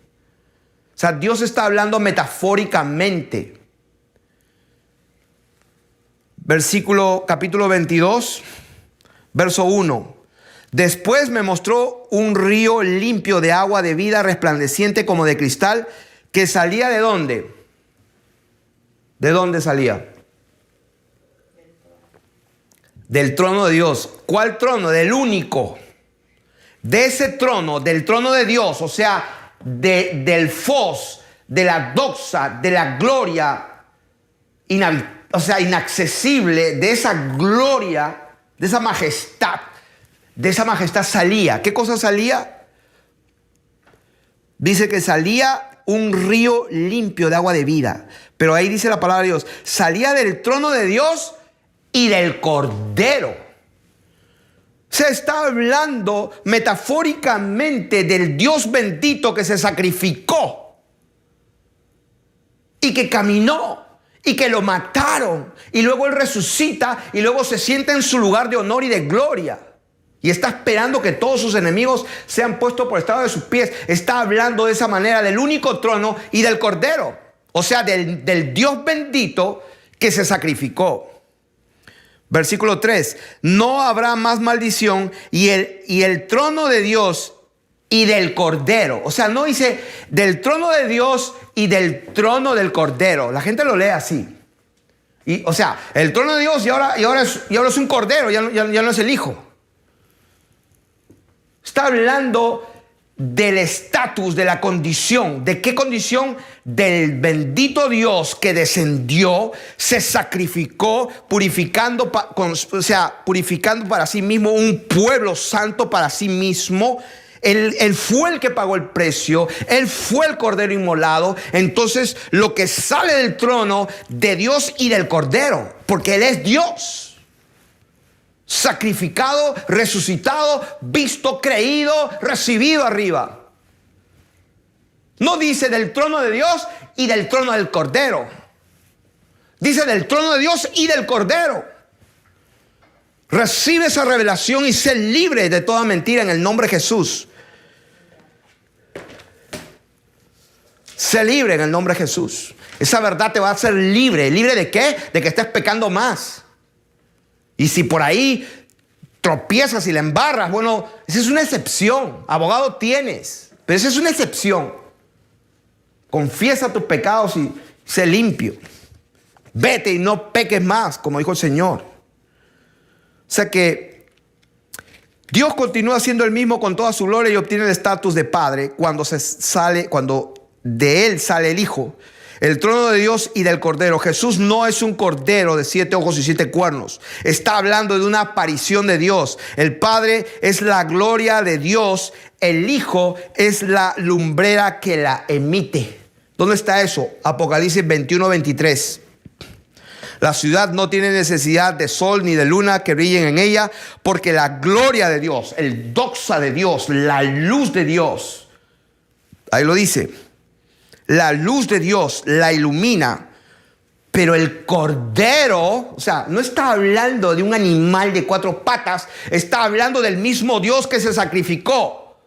O sea, Dios está hablando metafóricamente. Capítulo 22, verso 1. Después me mostró un río limpio de agua de vida, resplandeciente como de cristal, que salía ¿de dónde? ¿De dónde salía? Del trono de Dios. ¿Cuál trono? Del único. De ese trono, del trono de Dios, o sea, del Fos, de la doxa, de la gloria, inaccesible, de esa gloria, de esa majestad. De esa majestad salía. ¿Qué cosa salía? Dice que salía un río limpio de agua de vida. Pero ahí dice la palabra de Dios. Salía del trono de Dios y del Cordero. Se está hablando metafóricamente del Dios bendito que se sacrificó. Y que caminó. Y que lo mataron. Y luego Él resucita. Y luego se sienta en su lugar de honor y de gloria. Y está esperando que todos sus enemigos sean puestos por estrado de sus pies. Está hablando de esa manera del único trono y del Cordero. O sea, del Dios bendito que se sacrificó. Versículo 3. No habrá más maldición y el trono de Dios y del Cordero. O sea, no dice del trono de Dios y del trono del Cordero. La gente lo lee así. O sea, el trono de Dios y ahora es un Cordero, ya no es el Hijo. Está hablando del estatus, de la condición. ¿De qué condición? Del bendito Dios que descendió, se sacrificó, purificando para sí mismo un pueblo santo para sí mismo. Él fue el que pagó el precio. Él fue el Cordero inmolado. Entonces, lo que sale del trono de Dios y del Cordero, porque Él es Dios. Sacrificado, resucitado, visto, creído, recibido arriba. No dice del trono de Dios y del trono del Cordero. Dice del trono de Dios y del Cordero. Recibe esa revelación y sé libre de toda mentira en el nombre de Jesús. Sé libre en el nombre de Jesús. Esa verdad te va a hacer libre. ¿Libre de qué? De que estés pecando más. Y si por ahí tropiezas y la embarras, bueno, esa es una excepción. Abogado tienes, pero esa es una excepción. Confiesa tus pecados y sé limpio. Vete y no peques más, como dijo el Señor. O sea que Dios continúa siendo el mismo con toda su gloria y obtiene el estatus de Padre cuando de Él sale el Hijo. El trono de Dios y del Cordero. Jesús no es un cordero de 7 ojos y 7 cuernos. Está hablando de una aparición de Dios. El Padre es la gloria de Dios. El Hijo es la lumbrera que la emite. ¿Dónde está eso? Apocalipsis 21, 23. La ciudad no tiene necesidad de sol ni de luna que brillen en ella, porque la gloria de Dios, el doxa de Dios, la luz de Dios, ahí lo dice, la luz de Dios la ilumina. Pero el Cordero, o sea, no está hablando de un animal de 4 patas, está hablando del mismo Dios que se sacrificó.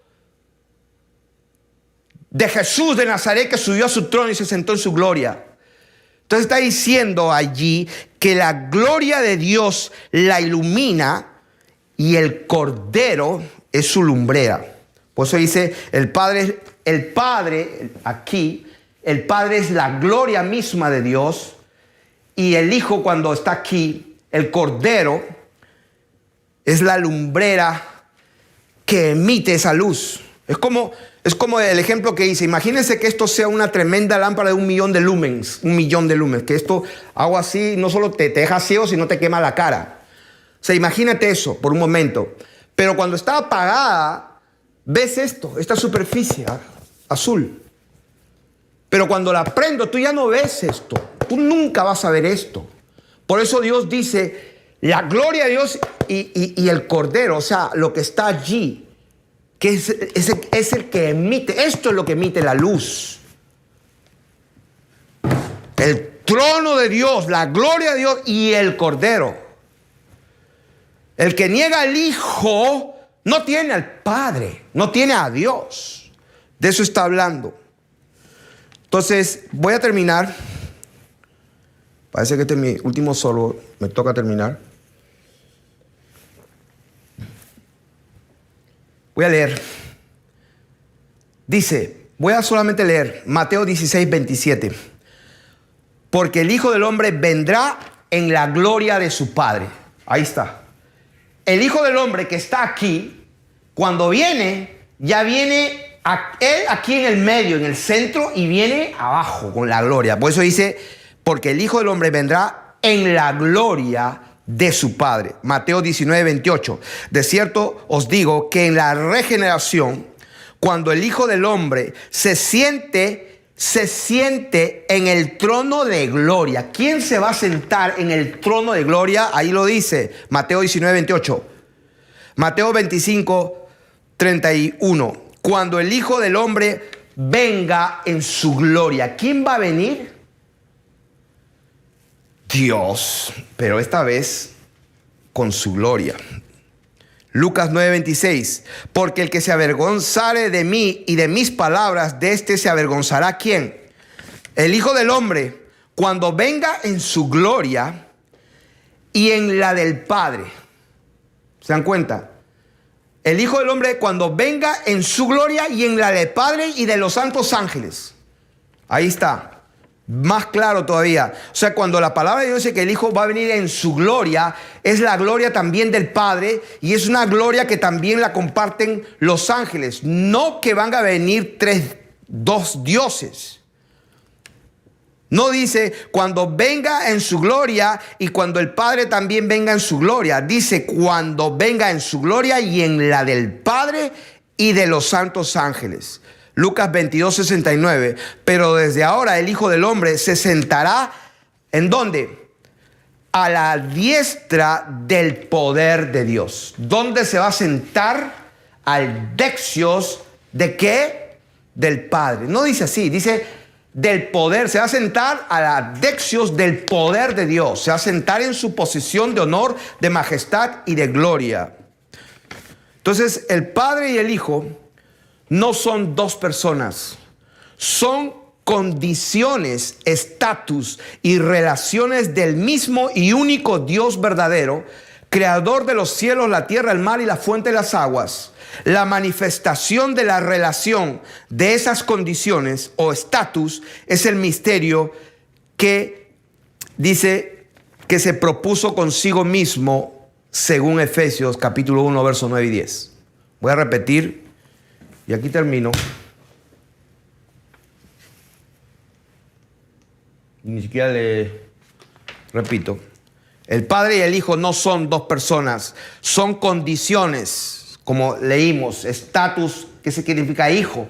De Jesús de Nazaret que subió a su trono y se sentó en su gloria. Entonces está diciendo allí que la gloria de Dios la ilumina y el Cordero es su lumbrera. Por eso dice el Padre aquí, el Padre es la gloria misma de Dios y el Hijo cuando está aquí, el Cordero, es la lumbrera que emite esa luz. Es como el ejemplo que hice. Imagínense que esto sea una tremenda lámpara de 1.000.000 de lumens. 1.000.000 de lumens. Que esto, hago así, no solo te deja ciego, sino te quema la cara. O sea, imagínate eso por un momento. Pero cuando está apagada, ves esto, esta superficie azul. Pero cuando la prendo, tú ya no ves esto. Tú nunca vas a ver esto. Por eso Dios dice, la gloria de Dios y el Cordero, o sea, lo que está allí, que es el que emite. Esto es lo que emite la luz. El trono de Dios, la gloria de Dios y el Cordero. El que niega al Hijo no tiene al Padre, no tiene a Dios. De eso está hablando. Entonces, voy a terminar. Parece que este es mi último solo. Me toca terminar. Voy a leer. Dice, voy a solamente leer Mateo 16:27. Porque el Hijo del Hombre vendrá en la gloria de su Padre. Ahí está. El Hijo del Hombre que está aquí, cuando viene, ya viene él aquí en el medio, en el centro, y viene abajo con la gloria. Por eso dice, porque el Hijo del Hombre vendrá en la gloria de su Padre. Mateo 19:28. De cierto os digo que en la regeneración, cuando el Hijo del Hombre se siente en el trono de gloria. ¿Quién se va a sentar en el trono de gloria? Ahí lo dice Mateo 19:28. Mateo 25:31. Cuando el Hijo del Hombre venga en su gloria. ¿Quién va a venir? Dios, pero esta vez con su gloria. Lucas 9:26. Porque el que se avergonzare de mí y de mis palabras, de este se avergonzará. ¿Quién? El Hijo del Hombre, cuando venga en su gloria y en la del Padre. ¿Se dan cuenta? El Hijo del Hombre cuando venga en su gloria y en la del Padre y de los santos ángeles. Ahí está. Más claro todavía. O sea, cuando la palabra de Dios dice que el Hijo va a venir en su gloria, es la gloria también del Padre y es una gloria que también la comparten los ángeles. No que van a venir dos dioses. No dice cuando venga en su gloria y cuando el Padre también venga en su gloria. Dice cuando venga en su gloria y en la del Padre y de los santos ángeles. Lucas 22:69. Pero desde ahora el Hijo del Hombre se sentará, ¿en dónde? A la diestra del poder de Dios. ¿Dónde se va a sentar? Al dexios ¿de qué? Del Padre. No dice así, dice del poder. Se va a sentar a la dexios del poder de Dios. Se va a sentar en su posición de honor, de majestad y de gloria. Entonces, el Padre y el Hijo no son dos personas, son condiciones, estatus y relaciones del mismo y único Dios verdadero, creador de los cielos, la tierra, el mar y la fuente de las aguas. La manifestación de la relación de esas condiciones o estatus es el misterio que dice que se propuso consigo mismo según Efesios capítulo 1, versos 9 y 10. Voy a repetir. Y aquí termino. Ni siquiera le repito. El Padre y el Hijo no son dos personas, son condiciones, como leímos, estatus, ¿qué significa hijo?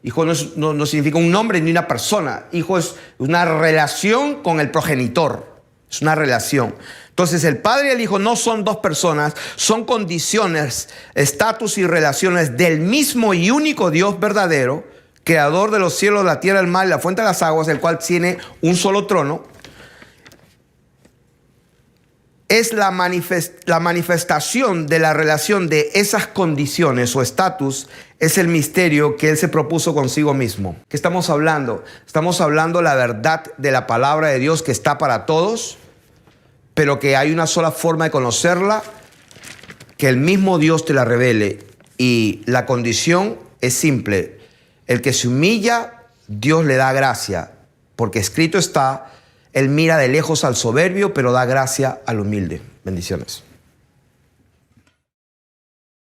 Hijo no significa un nombre ni una persona. Hijo es una relación con el progenitor, es una relación. Entonces el Padre y el Hijo no son dos personas, son condiciones, estatus y relaciones del mismo y único Dios verdadero, creador de los cielos, la tierra, el mar y la fuente de las aguas, el cual tiene un solo trono. Es la manifestación de la relación de esas condiciones o estatus, es el misterio que Él se propuso consigo mismo. ¿Qué estamos hablando? Estamos hablando la verdad de la palabra de Dios que está para todos, pero que hay una sola forma de conocerla, que el mismo Dios te la revele. Y la condición es simple. El que se humilla, Dios le da gracia, porque escrito está: Él mira de lejos al soberbio, pero da gracia al humilde. Bendiciones.